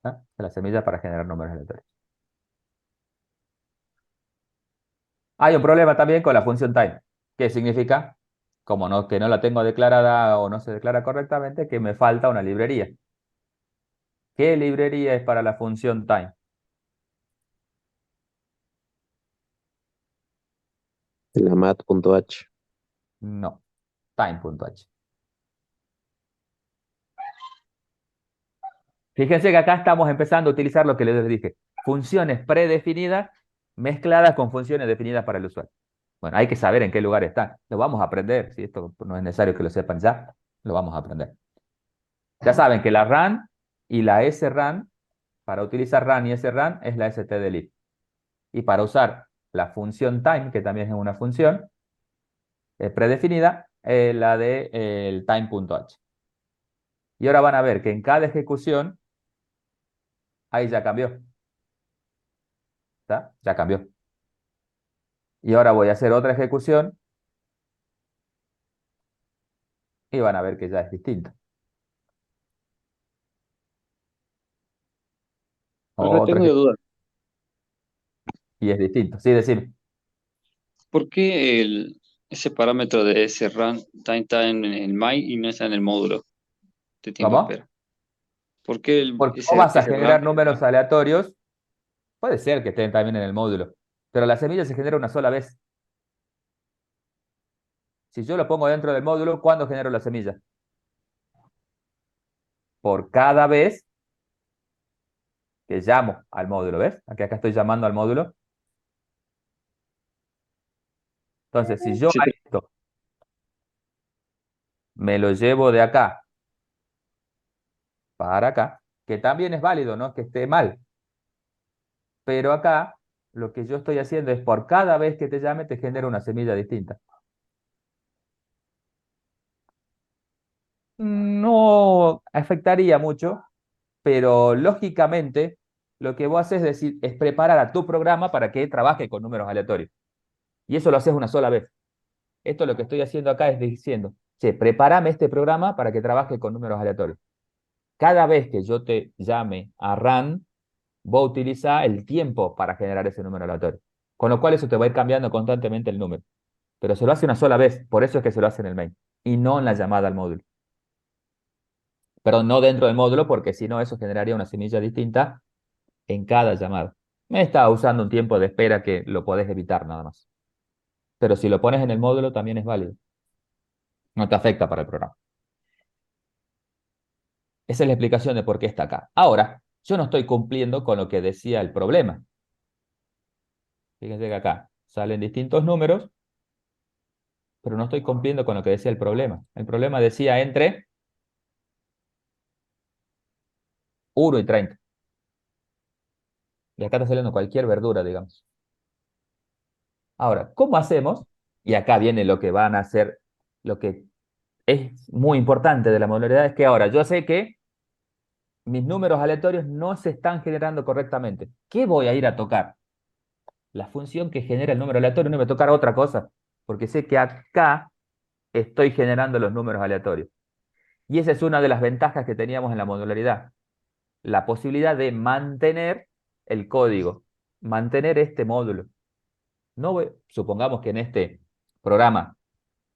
¿Ah? La semilla para generar números aleatorios. Hay un problema también con la función time. ¿Qué significa? Como no, que no la tengo declarada o no se declara correctamente, que me falta una librería. ¿Qué librería es para la función time? La mat.h. No, time.h. Fíjense que acá estamos empezando a utilizar lo que les dije. Funciones predefinidas mezcladas con funciones definidas para el usuario. Bueno, hay que saber en qué lugar están. Lo vamos a aprender. Si esto no es necesario que lo sepan ya, lo vamos a aprender. Ya saben que la run y la srun, para utilizar run y srun, es la stdelib. Y para usar la función time, que también es una función predefinida, la de el time.h. Y ahora van a ver que en cada ejecución, ahí ya cambió. ¿Está? Ya cambió. Y ahora voy a hacer otra ejecución y van a ver que ya es distinto. Acá Otra tengo una duda. y es distinto. Sí, decir, ¿Por qué ese parámetro de ese run time está en el my y no está en el módulo de tiempo de ¿cómo? espera? ¿Por qué Porque vos vas a ese run? generar números aleatorios. Puede ser que estén también en el módulo, pero la semilla se genera una sola vez. Si yo lo pongo dentro del módulo, ¿cuándo genero la semilla? Por cada vez que llamo al módulo, ¿ves? Acá estoy llamando al módulo. Entonces, si yo Sí, a esto me lo llevo de acá para acá, que también es válido, no es que esté mal, pero acá lo que yo estoy haciendo es por cada vez que te llame te genera una semilla distinta. No afectaría mucho, pero lógicamente lo que vos haces es preparar a tu programa para que trabaje con números aleatorios. Y eso lo haces una sola vez. Esto lo que estoy haciendo acá es diciendo, che, prepárame este programa para que trabaje con números aleatorios. Cada vez que yo te llame a run, vos utilizar el tiempo para generar ese número aleatorio. Con lo cual eso te va a ir cambiando constantemente el número. Pero se lo hace una sola vez, por eso es que se lo hace en el main, y no en la llamada al módulo. Perdón, no dentro del módulo, porque si no, eso generaría una semilla distinta en cada llamada. Me está usando un tiempo de espera que lo podés evitar nada más. Pero si lo pones en el módulo también es válido. No te afecta para el programa. Esa es la explicación de por qué está acá. Ahora, yo no estoy cumpliendo con lo que decía el problema. Fíjense que acá salen distintos números, pero no estoy cumpliendo con lo que decía el problema. El problema decía entre 1 y 30. Y acá está saliendo cualquier verdura, digamos. Ahora, ¿cómo hacemos? Y acá viene lo que van a hacer, lo que es muy importante de la modularidad, es que ahora yo sé que mis números aleatorios no se están generando correctamente. ¿Qué voy a ir a tocar? La función que genera el número aleatorio, no me va a tocar otra cosa, porque sé que acá estoy generando los números aleatorios. Y esa es una de las ventajas que teníamos en la modularidad, la posibilidad de mantener el código, mantener este módulo. No supongamos que en este programa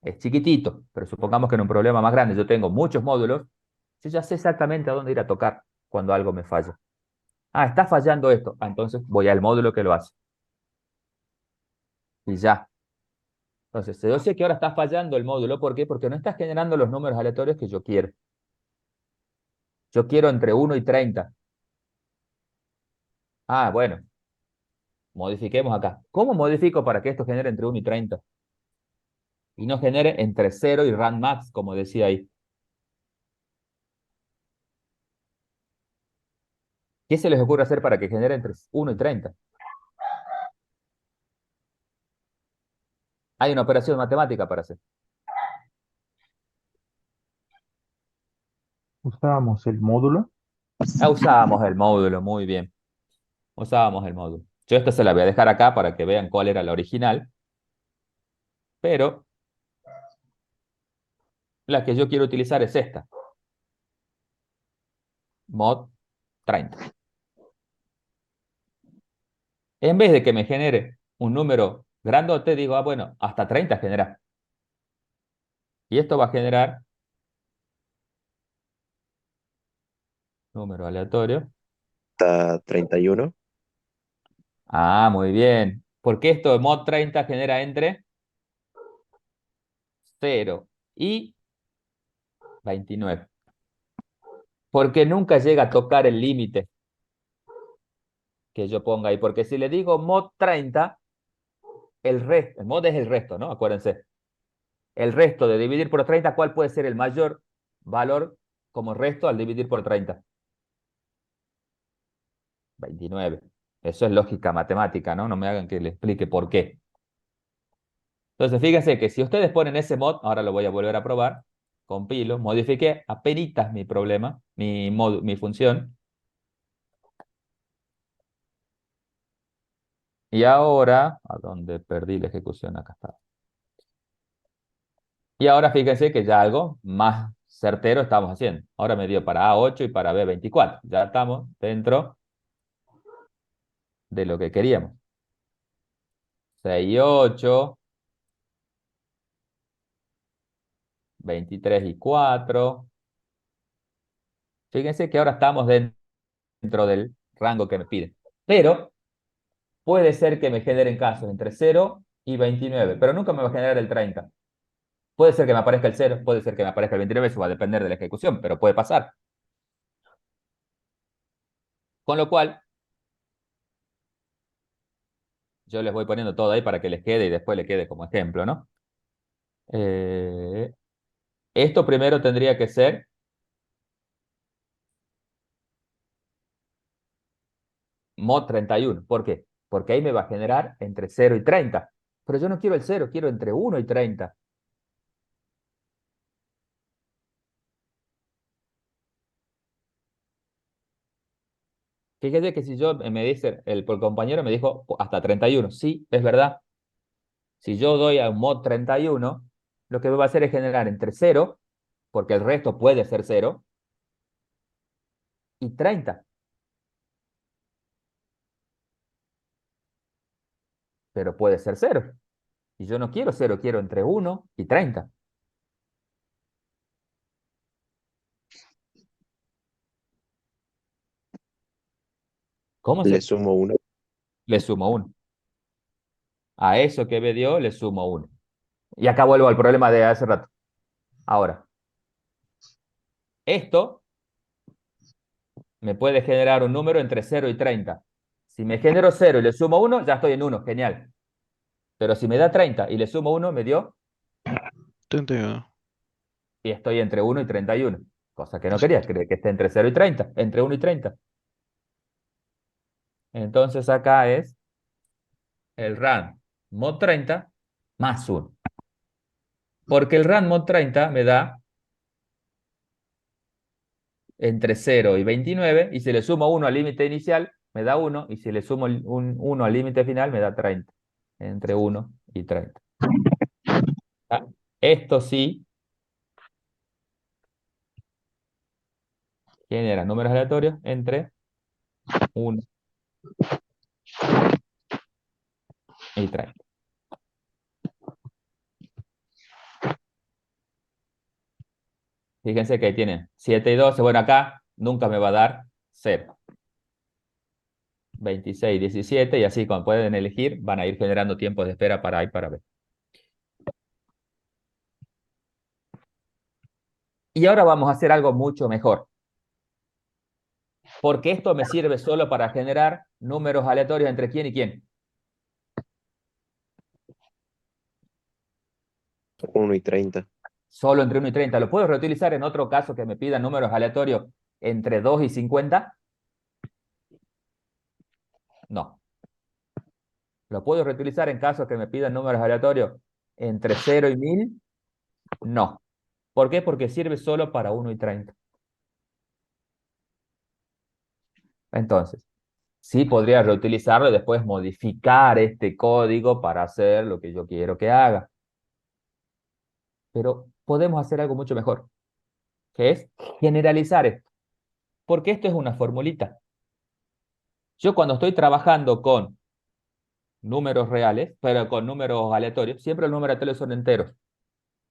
es chiquitito, pero supongamos que en un problema más grande yo tengo muchos módulos, yo ya sé exactamente a dónde ir a tocar cuando algo me falla. Ah, está fallando esto. Ah, entonces voy al módulo que lo hace. Y ya. Entonces, yo sé que ahora está fallando el módulo. ¿Por qué? Porque no está generando los números aleatorios que yo quiero. Yo quiero entre 1 y 30. Ah, bueno, modifiquemos acá. ¿Cómo modifico para que esto genere entre 1 y 30? Y no genere entre 0 y rand max, como decía ahí. ¿Qué se les ocurre hacer para que genere entre 1 y 30? Hay una operación matemática para hacer. Usábamos el módulo. Ah, usábamos el módulo, muy bien. Usábamos el módulo. Yo esto se la voy a dejar acá para que vean cuál era la original, pero la que yo quiero utilizar es esta. Mod 30. En vez de que me genere un número grandote, digo, ah, bueno, hasta 30 genera. Y esto va a generar número aleatorio. Hasta 31. Ah, muy bien. Porque esto de mod 30 genera entre 0 y 29. Porque nunca llega a tocar el límite que yo ponga ahí. Porque si le digo mod 30, el mod es el resto, ¿no? Acuérdense. El resto de dividir por 30, ¿cuál puede ser el mayor valor como resto al dividir por 30? 29. Eso es lógica matemática, ¿no? No me hagan que le explique por qué. Entonces, fíjense que si ustedes ponen ese mod, ahora lo voy a volver a probar, compilo, modifiqué apenitas mi problema, mi función, y ahora, ¿a dónde perdí la ejecución? Acá está. Y ahora fíjense que ya algo más certero estamos haciendo. Ahora me dio para A8 y para B24. Ya estamos dentro de lo que queríamos. 6 y 8, 23 y 4. Fíjense que ahora estamos dentro del rango que me piden. Pero puede ser que me generen casos entre 0 y 29, pero nunca me va a generar el 30. Puede ser que me aparezca el 0, puede ser que me aparezca el 29, eso va a depender de la ejecución, pero puede pasar. Con lo cual, Yo les voy poniendo todo ahí para que les quede y después le quede como ejemplo, ¿no? Eh, Esto primero tendría que ser mod 31. ¿Por qué? Porque ahí me va a generar entre 0 y 30. Pero yo no quiero el 0, quiero entre 1 y 30. Fíjate que si yo me dice, el compañero me dijo hasta 31. Sí, es verdad. Si yo doy a un mod 31, lo que me va a hacer es generar entre 0, porque el resto puede ser 0, y 30. Pero puede ser 0. Y yo no quiero 0, quiero entre 1 y 30. ¿Cómo Le se? sumo 1. Le sumo 1. A eso que me dio, le sumo 1. Y acá vuelvo al problema de hace rato. Ahora, esto me puede generar un número entre 0 y 30. Si me genero 0 y le sumo 1, ya estoy en 1, genial. Pero si me da 30 y le sumo 1, me dio, 31. y estoy entre 1 y 31. Cosa que no quería, que esté entre 0 y 30, entre 1 y 30. Entonces acá es el RAND mod 30 más 1. Porque el RAND mod 30 me da entre 0 y 29, y si le sumo 1 al límite inicial, me da 1, y si le sumo un 1 al límite final, me da 30. Entre 1 y 30. Ah, esto sí genera números aleatorios entre 1 y 30. Fíjense que ahí tienen 7 y 12. Bueno, acá nunca me va a dar 0. 26, 17, y así como pueden elegir, van a ir generando tiempos de espera para A y para B. Y ahora vamos a hacer algo mucho mejor. Porque esto me sirve solo para generar números aleatorios entre quién y quién. 1 y 30. Solo entre 1 y 30. ¿Lo puedo reutilizar en otro caso que me pidan números aleatorios entre 2 y 50? No. ¿Lo puedo reutilizar en casos que me pidan números aleatorios entre 0 y 1000? No. ¿Por qué? Porque sirve solo para 1 y 30. Entonces, sí podría reutilizarlo y después modificar este código para hacer lo que yo quiero que haga. Pero podemos hacer algo mucho mejor, que es generalizar esto. Porque esto es una formulita. Yo cuando estoy trabajando con números reales, pero con números aleatorios, siempre los números aleatorios son enteros,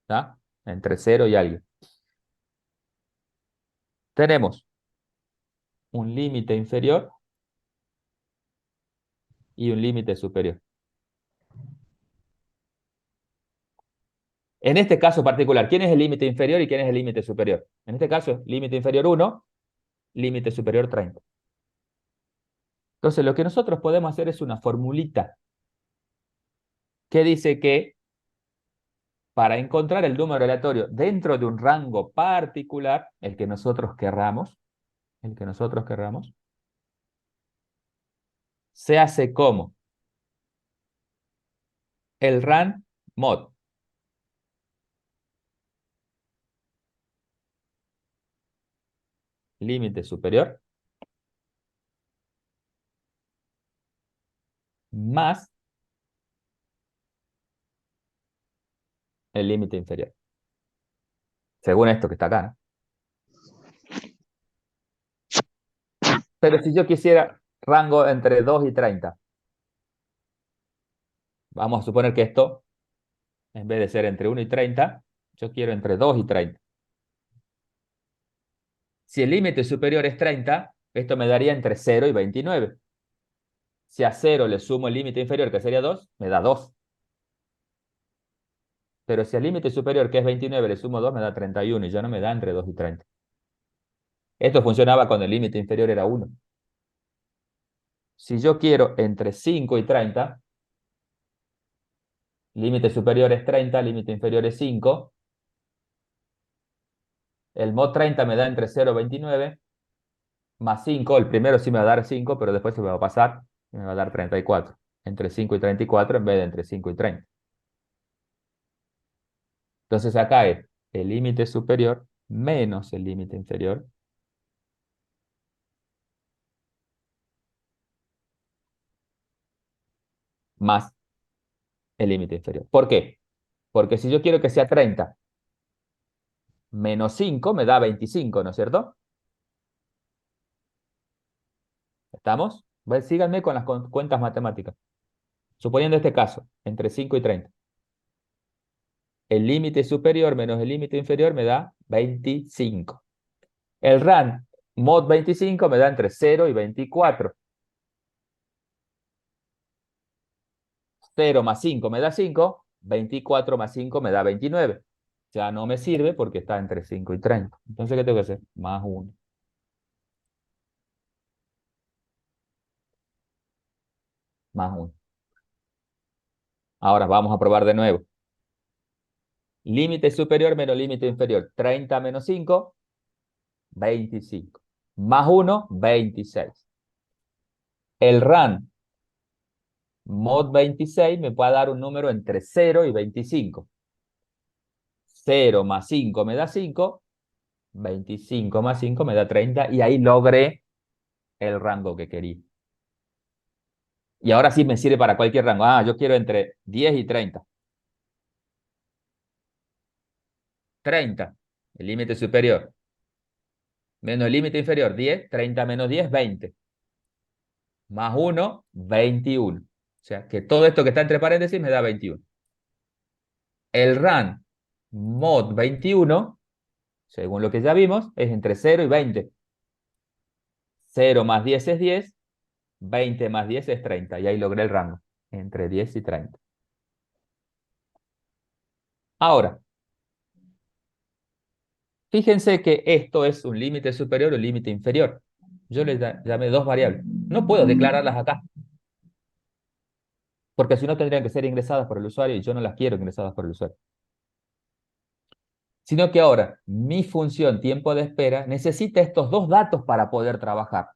¿tá? Entre 0 y algo. Tenemos un límite inferior y un límite superior. En este caso particular, ¿quién es el límite inferior y quién es el límite superior? En este caso, límite inferior 1, límite superior 30. Entonces, lo que nosotros podemos hacer es una formulita que dice que para encontrar el número aleatorio dentro de un rango particular, el que nosotros querramos, se hace como el RAND mod límite superior más el límite inferior. Según esto que está acá, ¿no? Pero si yo quisiera rango entre 2 y 30, vamos a suponer que esto, en vez de ser entre 1 y 30, yo quiero entre 2 y 30. Si el límite superior es 30, esto me daría entre 0 y 29. Si a 0 le sumo el límite inferior, que sería 2, me da 2. Pero si al límite superior, que es 29, le sumo 2, me da 31 y ya no me da entre 2 y 30. Esto funcionaba cuando el límite inferior era 1. Si yo quiero entre 5 y 30, Límite superior es 30, límite inferior es 5. El mod 30 me da entre 0 y 29, más 5. El primero sí me va a dar 5, pero después se me va a pasar y me va a dar 34. Entre 5 y 34 en vez de entre 5 y 30. Entonces acá es el límite superior menos el límite inferior más el límite inferior. ¿Por qué? Porque si yo quiero que sea 30 menos 5 me da 25, ¿no es cierto? ¿Estamos? Síganme con las cuentas matemáticas. Suponiendo este caso, entre 5 y 30. El límite superior menos el límite inferior me da 25. El RAN mod 25 me da entre 0 y 24. 0 más 5 me da 5, 24 más 5 me da 29. Ya no me sirve porque está entre 5 y 30. Entonces, ¿qué tengo que hacer? Más 1. Más 1. Ahora vamos a probar de nuevo. Límite superior menos límite inferior. 30 menos 5, 25. Más 1, 26. El RAN mod 26 me puede dar un número entre 0 y 25. 0 más 5 me da 5, 25 más 5 me da 30 y ahí logré el rango que quería. Y ahora sí me sirve para cualquier rango. Yo quiero entre 10 y 30. 30, el límite superior. Menos el límite inferior, 10. 30 menos 10, 20. Más 1, 21. O sea, que todo esto que está entre paréntesis me da 21. El RAN mod 21, según lo que ya vimos, es entre 0 y 20. 0 más 10 es 10. 20 más 10 es 30. Y ahí logré el rango. Entre 10 y 30. Ahora, fíjense que esto es un límite superior o límite inferior. Yo le llamé dos variables. No puedo declararlas acá. Porque si no tendrían que ser ingresadas por el usuario y yo no las quiero ingresadas por el usuario. Sino que ahora mi función tiempo de espera necesita estos dos datos para poder trabajar.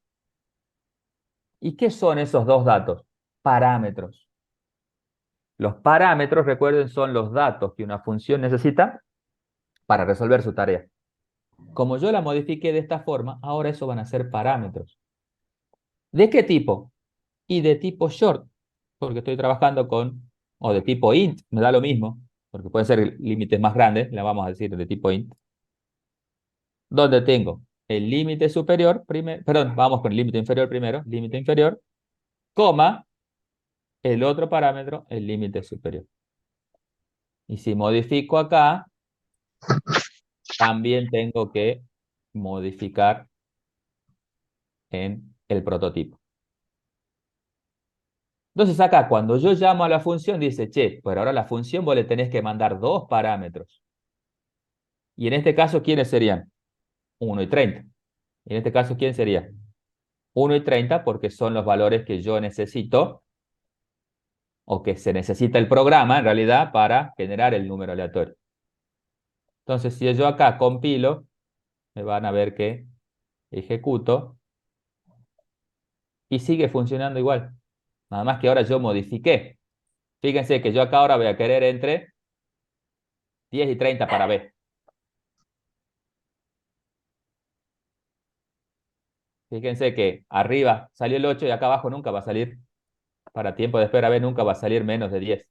¿Y qué son esos dos datos? Parámetros. Los parámetros, recuerden, son los datos que una función necesita para resolver su tarea. Como yo la modifiqué de esta forma, ahora eso van a ser parámetros. ¿De qué tipo? Y de tipo short, porque estoy trabajando con, o de tipo int, me da lo mismo, porque pueden ser límites más grandes, le vamos a decir de tipo int, donde tengo el límite superior, perdón, vamos con el límite inferior primero, límite inferior, coma, el otro parámetro, el límite superior. Y si modifico acá, también tengo que modificar en el prototipo. Entonces acá, cuando yo llamo a la función, dice, che, pero ahora la función vos le tenés que mandar dos parámetros. Y en este caso, ¿quiénes serían? 1 y 30. En este caso, ¿quién sería? 1 y 30 porque son los valores que yo necesito o que se necesita el programa, en realidad, para generar el número aleatorio. Entonces, si yo acá compilo, me van a ver que ejecuto y sigue funcionando igual. Nada más que ahora yo modifiqué. Fíjense que yo acá ahora voy a querer entre 10 y 30 para B. Fíjense que arriba salió el 8 y acá abajo nunca va a salir. Para tiempo de espera B nunca va a salir menos de 10.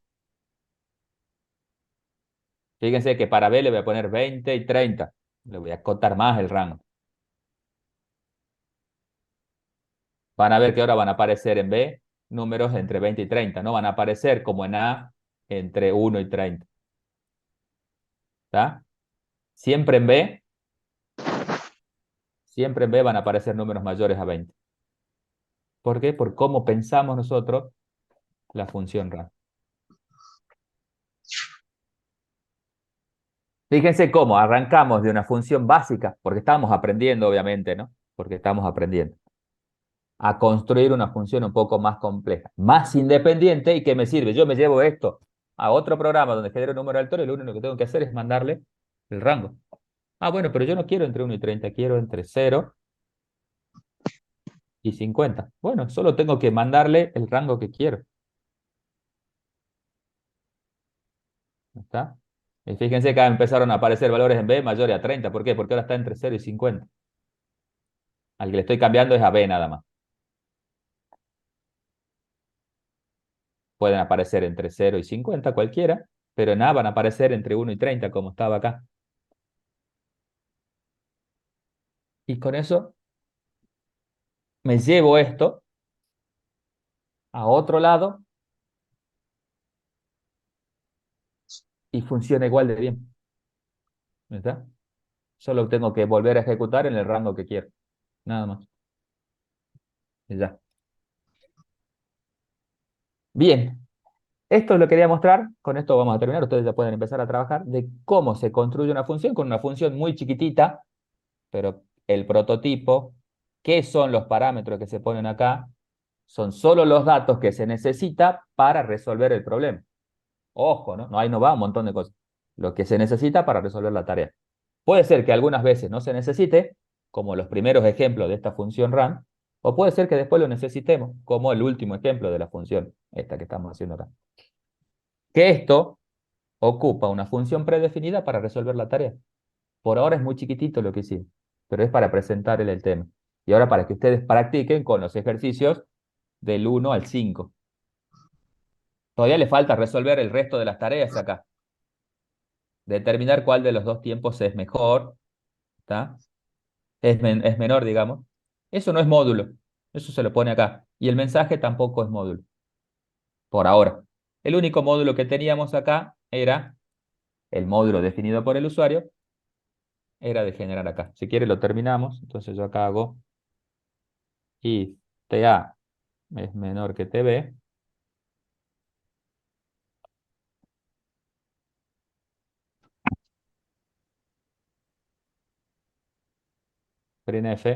Fíjense que para B le voy a poner 20 y 30. Le voy a acotar más el rango. Van a ver que ahora van a aparecer en B números entre 20 y 30. No van a aparecer como en A entre 1 y 30. ¿Está? Siempre en B van a aparecer números mayores a 20. ¿Por qué? Por cómo pensamos nosotros la función RAN. Fíjense cómo arrancamos de una función básica, porque estamos aprendiendo, obviamente, ¿no? Porque estamos aprendiendo a construir una función un poco más compleja, más independiente y que me sirve. Yo me llevo esto a otro programa donde genere un número aleatorio, lo único que tengo que hacer es mandarle el rango. Ah, bueno, pero yo no quiero entre 1 y 30, quiero entre 0 y 50. Bueno, solo tengo que mandarle el rango que quiero. ¿Está? Y fíjense que empezaron a aparecer valores en B mayores a 30. ¿Por qué? Porque ahora está entre 0 y 50. Al que le estoy cambiando es a B nada más. Pueden aparecer entre 0 y 50 cualquiera, pero en A van a aparecer entre 1 y 30 como estaba acá. Y con eso me llevo esto a otro lado y funciona igual de bien. ¿Está? Solo tengo que volver a ejecutar en el rango que quiero. Nada más. Y ya. Bien. Esto lo quería mostrar, con esto vamos a terminar, ustedes ya pueden empezar a trabajar, de cómo se construye una función con una función muy chiquitita, pero el prototipo, qué son los parámetros que se ponen acá, son solo los datos que se necesita para resolver el problema. Ojo, ¿no? Ahí no va un montón de cosas. Lo que se necesita para resolver la tarea. Puede ser que algunas veces no se necesite, como los primeros ejemplos de esta función run, o puede ser que después lo necesitemos, como el último ejemplo de la función, esta que estamos haciendo acá. Que esto ocupa una función predefinida para resolver la tarea. Por ahora es muy chiquitito lo que hicimos, pero es para presentar el tema. Y ahora para que ustedes practiquen con los ejercicios del 1 al 5. Todavía le falta resolver el resto de las tareas acá. Determinar cuál de los dos tiempos es mejor, ¿está? Es menor, digamos. Eso no es módulo. Eso se lo pone acá. Y el mensaje tampoco es módulo. Por ahora. El único módulo que teníamos acá era el módulo definido por el usuario, era de generar acá. Si quiere lo terminamos. Entonces yo acá hago if TA es menor que TB. Printf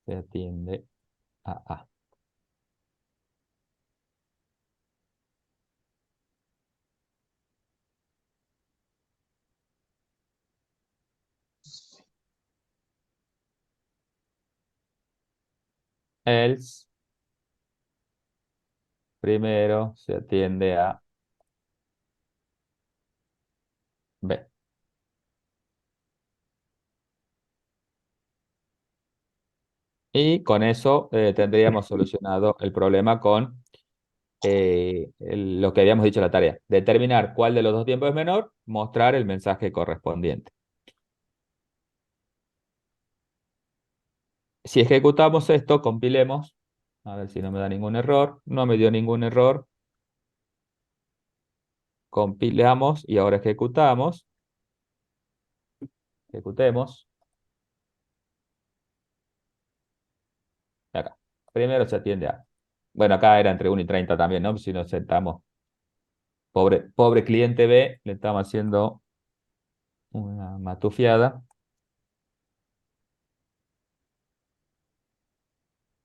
se atiende a A. Else primero se atiende a B. Y con eso tendríamos solucionado el problema con lo que habíamos dicho en la tarea. Determinar cuál de los dos tiempos es menor, mostrar el mensaje correspondiente. Si ejecutamos esto, compilemos. A ver si no me da ningún error. No me dio ningún error. Compilamos y ahora ejecutamos. Ejecutemos. Acá. Primero se atiende a. Bueno, acá era entre 1 y 30 también, ¿no? Si nos sentamos. Pobre cliente B, le estamos haciendo una matufiada.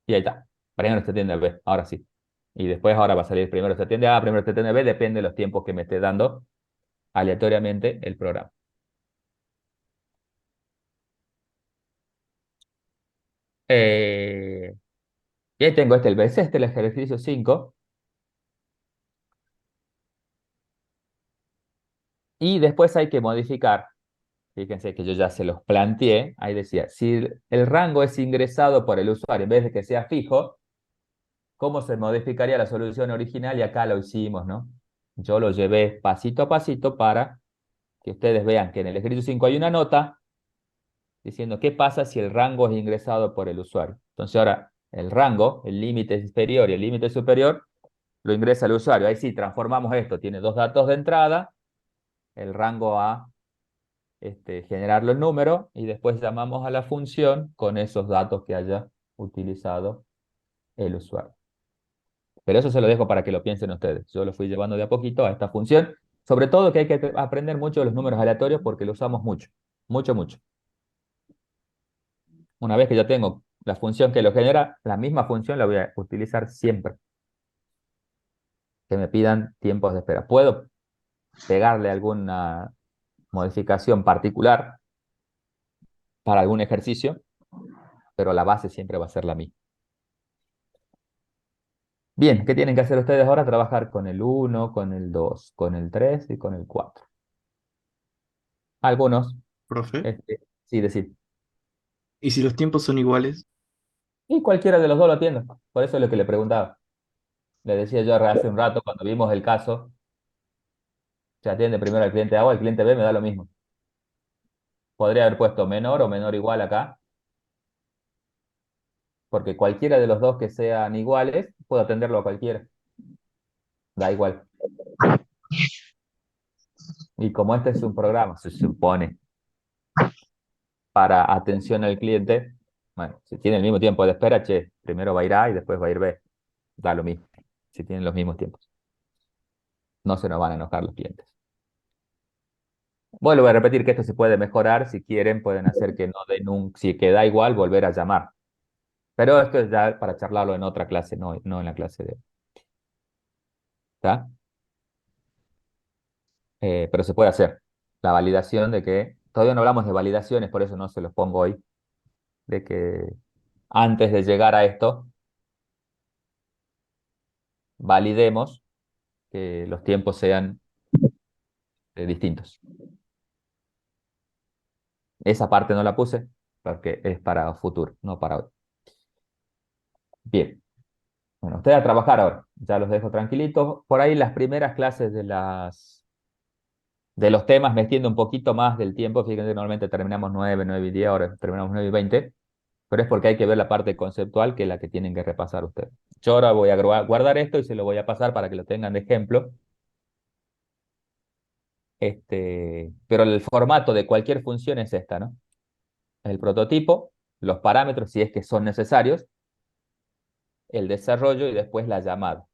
Y ahí está. Primero se atiende a B, ahora sí. Y después ahora va a salir primero se atiende a, primero se atiende a B, depende de los tiempos que me esté dando aleatoriamente el programa. Y ahí tengo el BC, el ejercicio 5. Y después hay que modificar. Fíjense que yo ya se los planteé. Ahí decía, si el rango es ingresado por el usuario en vez de que sea fijo, ¿cómo se modificaría la solución original? Y acá lo hicimos, ¿no? Yo lo llevé pasito a pasito para que ustedes vean que en el ejercicio 5 hay una nota diciendo qué pasa si el rango es ingresado por el usuario. Entonces ahora el rango, el límite inferior y el límite superior, lo ingresa el usuario. Ahí sí, transformamos esto. Tiene dos datos de entrada, el rango a generarlo el número y después llamamos a la función con esos datos que haya utilizado el usuario. Pero eso se lo dejo para que lo piensen ustedes. Yo lo fui llevando de a poquito a esta función. Sobre todo que hay que aprender mucho de los números aleatorios porque lo usamos mucho. Mucho, mucho. Una vez que ya tengo La función que lo genera, la misma función la voy a utilizar siempre. Que me pidan tiempos de espera. Puedo pegarle alguna modificación particular para algún ejercicio, pero la base siempre va a ser la misma. Bien, ¿qué tienen que hacer ustedes ahora? Trabajar con el 1, con el 2, con el 3 y con el 4. Algunos, Profe. sí, decir. ¿Y si los tiempos son iguales? Y cualquiera de los dos lo atiendo. Por eso es lo que le preguntaba. Le decía yo hace un rato, cuando vimos el caso, se atiende primero al cliente A o al cliente B, me da lo mismo. Podría haber puesto menor o menor igual acá, porque cualquiera de los dos que sean iguales, puedo atenderlo a cualquiera. Da igual. Y como este es un programa, se supone, para atención al cliente, bueno, si tiene el mismo tiempo de espera, che, primero va a ir A y después va a ir B. Da lo mismo, si tienen los mismos tiempos. No se nos van a enojar los clientes. Vuelvo a repetir que esto se puede mejorar. Si quieren, pueden hacer que no den si queda igual, volver a llamar. Pero esto es ya para charlarlo en otra clase, no en la clase de... ¿Está? Pero se puede hacer. La validación de que... Todavía no hablamos de validaciones, por eso no se los pongo hoy. De que antes de llegar a esto, validemos que los tiempos sean distintos. Esa parte no la puse porque es para futuro, no para hoy. Bien. Bueno, ustedes a trabajar ahora. Ya los dejo tranquilitos. Por ahí las primeras clases de los temas me extiendo un poquito más del tiempo. Fíjense, normalmente terminamos 9, 9 y 10, ahora terminamos 9 y 20. Pero es porque hay que ver la parte conceptual, que es la que tienen que repasar ustedes. Yo ahora voy a guardar esto y se lo voy a pasar para que lo tengan de ejemplo. Pero el formato de cualquier función es esta, ¿no? El prototipo, los parámetros, si es que son necesarios, el desarrollo y después la llamada.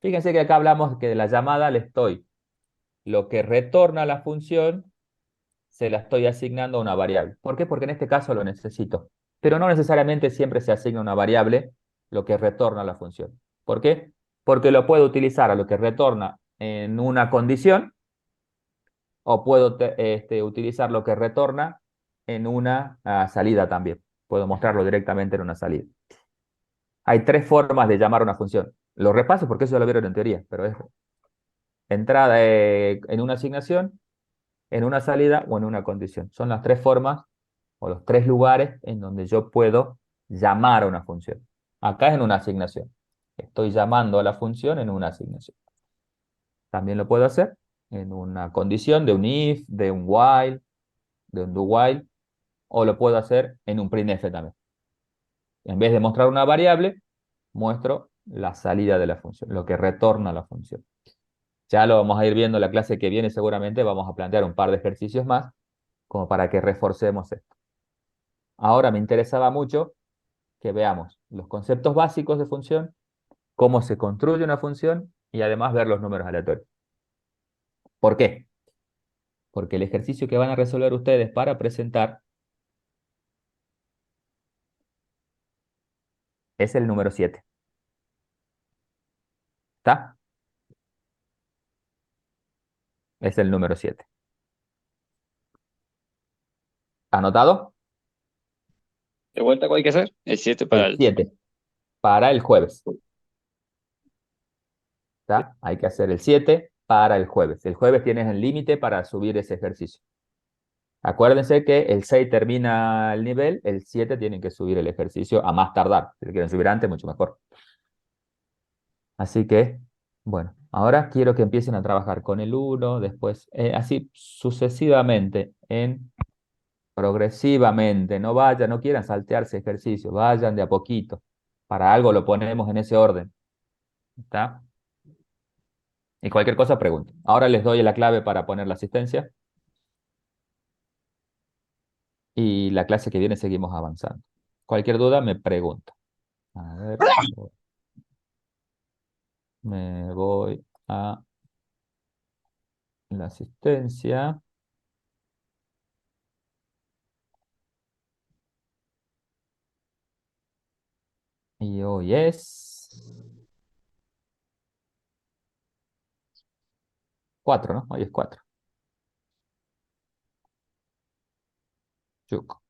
Fíjense que acá hablamos que de la llamada le estoy, lo que retorna la función, se la estoy asignando a una variable. ¿Por qué? Porque en este caso lo necesito. Pero no necesariamente siempre se asigna una variable lo que retorna la función. ¿Por qué? Porque lo puedo utilizar a lo que retorna en una condición o puedo utilizar lo que retorna en una salida también. Puedo mostrarlo directamente en una salida. Hay tres formas de llamar a una función. Lo repaso porque eso ya lo vieron en teoría, pero es entrada en una asignación, en una salida o en una condición. Son las tres formas o los tres lugares en donde yo puedo llamar a una función. Acá es en una asignación. Estoy llamando a la función en una asignación. También lo puedo hacer en una condición de un if, de un while, de un do while, o lo puedo hacer en un printf también. En vez de mostrar una variable, muestro la salida de la función, lo que retorna la función. Ya lo vamos a ir viendo en la clase que viene, seguramente vamos a plantear un par de ejercicios más, como para que reforcemos esto. Ahora me interesaba mucho que veamos los conceptos básicos de función, cómo se construye una función y además ver los números aleatorios. ¿Por qué? Porque el ejercicio que van a resolver ustedes para presentar es el número 7. ¿Está? Es el número 7. ¿Anotado? ¿De vuelta cuál hay que hacer? El 7 para El el... 7 para el jueves. ¿Está? Hay que hacer el 7 para el jueves. El jueves tienes el límite para subir ese ejercicio. Acuérdense que el 6 termina el nivel, el 7 tienen que subir el ejercicio a más tardar. Si lo quieren subir antes, mucho mejor. Así que, bueno, ahora quiero que empiecen a trabajar con el 1, después, así sucesivamente, progresivamente. No quieran saltearse ejercicio, vayan de a poquito. Para algo lo ponemos en ese orden. ¿Está? Y cualquier cosa, pregunten. Ahora les doy la clave para poner la asistencia. Y la clase que viene seguimos avanzando. Cualquier duda, me pregunta. A ver, me voy a la asistencia. Y hoy es 4, ¿no? Hoy es 4. Chuc.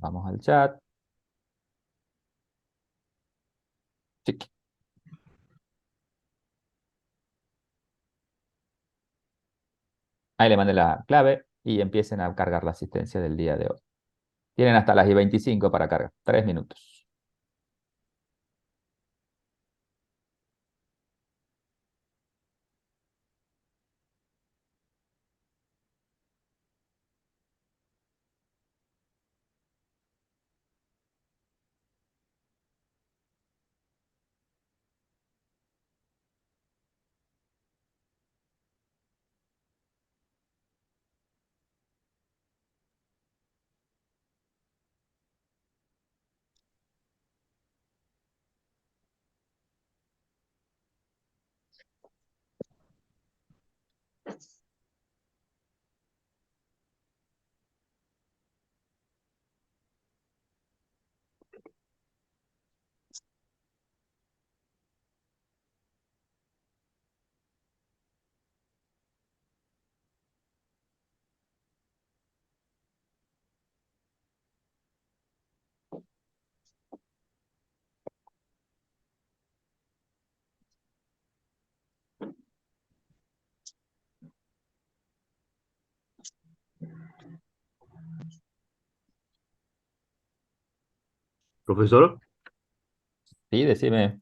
Vamos al chat. Chiqui. Ahí le mandé la clave y empiecen a cargar la asistencia del día de hoy. Tienen hasta las y 25 para cargar. 3 minutos. Profesor, Sí, decime.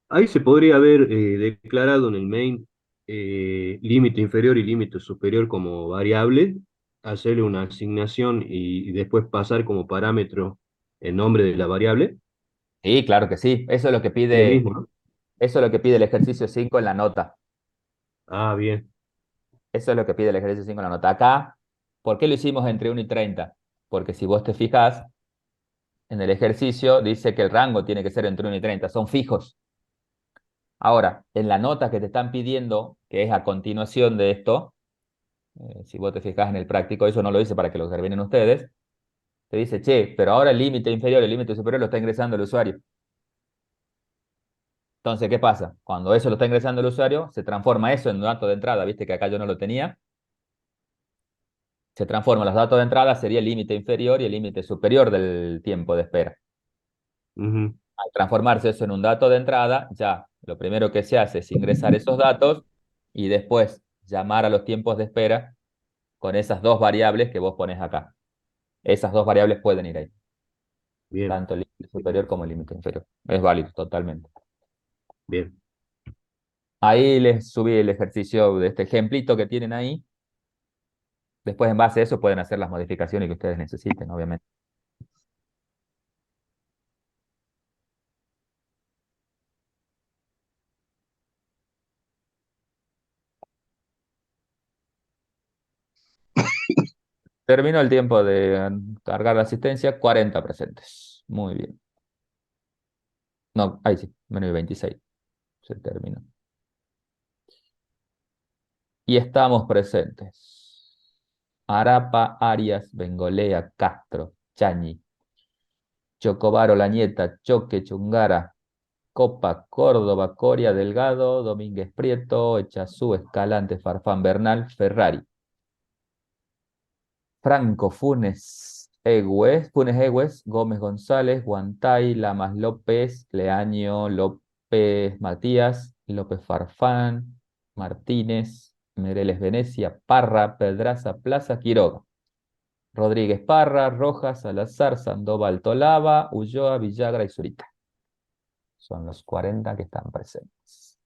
ahí se podría haber declarado en el main límite inferior y límite superior como variable, hacerle una asignación y después pasar como parámetro el nombre de la variable. Sí, claro que sí. Es lo mismo, ¿no? Eso es lo que pide el ejercicio 5 en la nota. Ah, bien. Eso es lo que pide el ejercicio 5 en la nota. Acá, ¿por qué lo hicimos entre 1 y 30? Porque si vos te fijas, en el ejercicio dice que el rango tiene que ser entre 1 y 30. Son fijos. Ahora, en la nota que te están pidiendo, que es a continuación de esto, si vos te fijas en el práctico, eso no lo dice para que lo terminen ustedes, te dice, che, pero ahora el límite inferior y el límite superior lo está ingresando el usuario. Entonces, ¿qué pasa? Cuando eso lo está ingresando el usuario, se transforma eso en un dato de entrada, viste que acá yo no lo tenía, se transforma los datos de entrada, sería el límite inferior y el límite superior del tiempo de espera. Ujú. Al transformarse eso en un dato de entrada, ya lo primero que se hace es ingresar esos datos y después llamar a los tiempos de espera con esas dos variables que vos pones acá. Esas dos variables pueden ir ahí, Bien, tanto el límite superior como el límite inferior. Es válido totalmente. bien. Ahí les subí el ejercicio de este ejemplito que tienen ahí. Después, en base a eso, pueden hacer las modificaciones que ustedes necesiten, obviamente. Terminó el tiempo de cargar la asistencia, 40 presentes. Muy bien. No, ahí sí, menos de 26. Se terminó. Y estamos presentes. Arapa, Arias, Bengolea, Castro, Chañi, Chocobar, Olañeta, Choque, Chungara, Copa, Córdoba, Coria, Delgado, Domínguez Prieto, Echazú, Escalante, Farfán, Bernal, Ferrari. Franco, Funes Egues, Gómez González, Guantay, Lamas López, Leaño, López Matías, López Farfán, Martínez, Mereles Venecia, Parra, Pedraza, Plaza, Quiroga, Rodríguez Parra, Rojas, Salazar, Sandoval Tolava, Ulloa, Villagra y Zurita. Son los 40 que están presentes.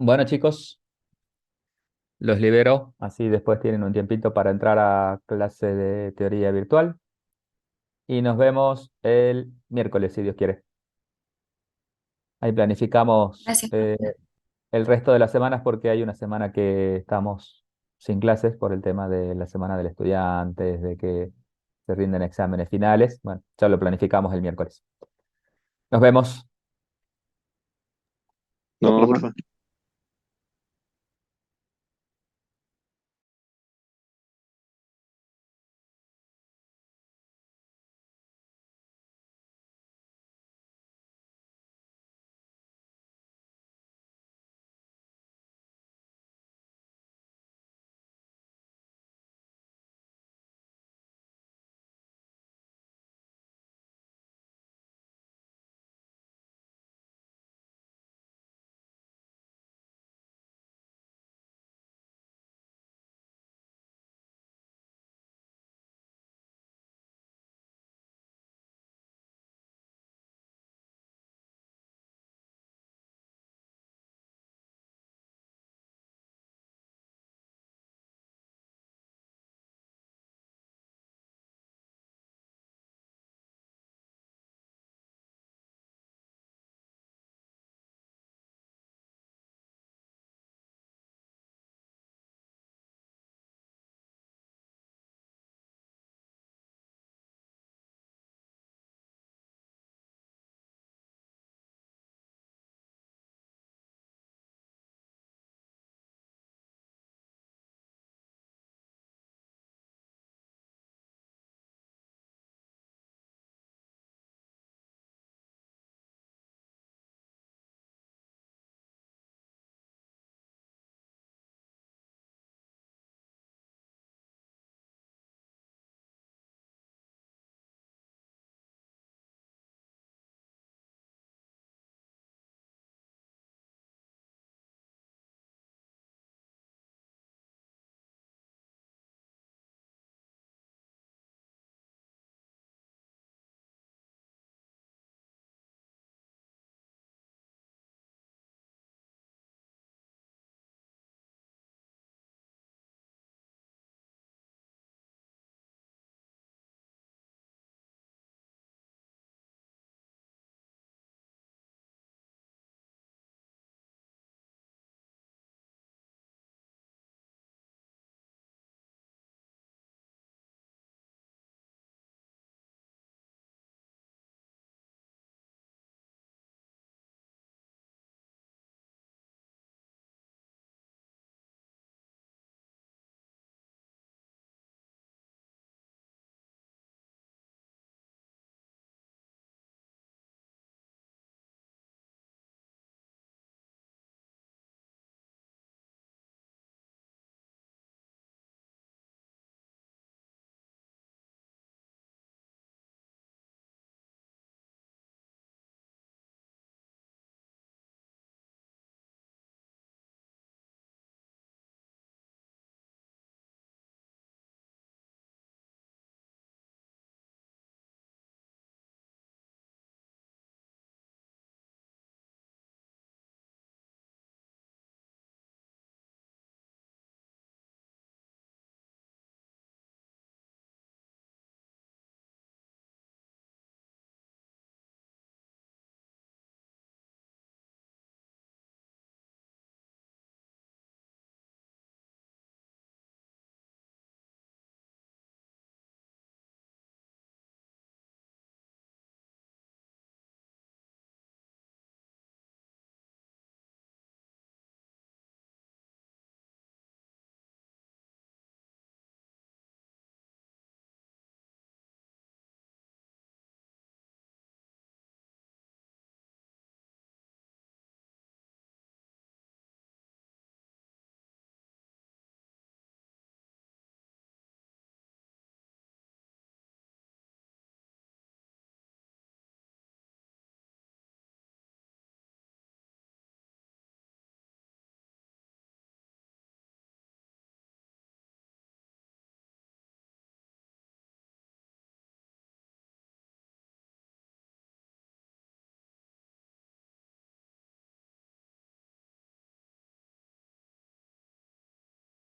Bueno, chicos, los libero, así después tienen un tiempito para entrar a clase de teoría virtual y nos vemos el miércoles, si Dios quiere. Ahí planificamos Gracias. el resto de las semanas porque hay una semana que estamos sin clases por el tema de la semana del estudiante, de que se rinden exámenes finales. Bueno, ya lo planificamos el miércoles. Nos vemos. No, No, profe.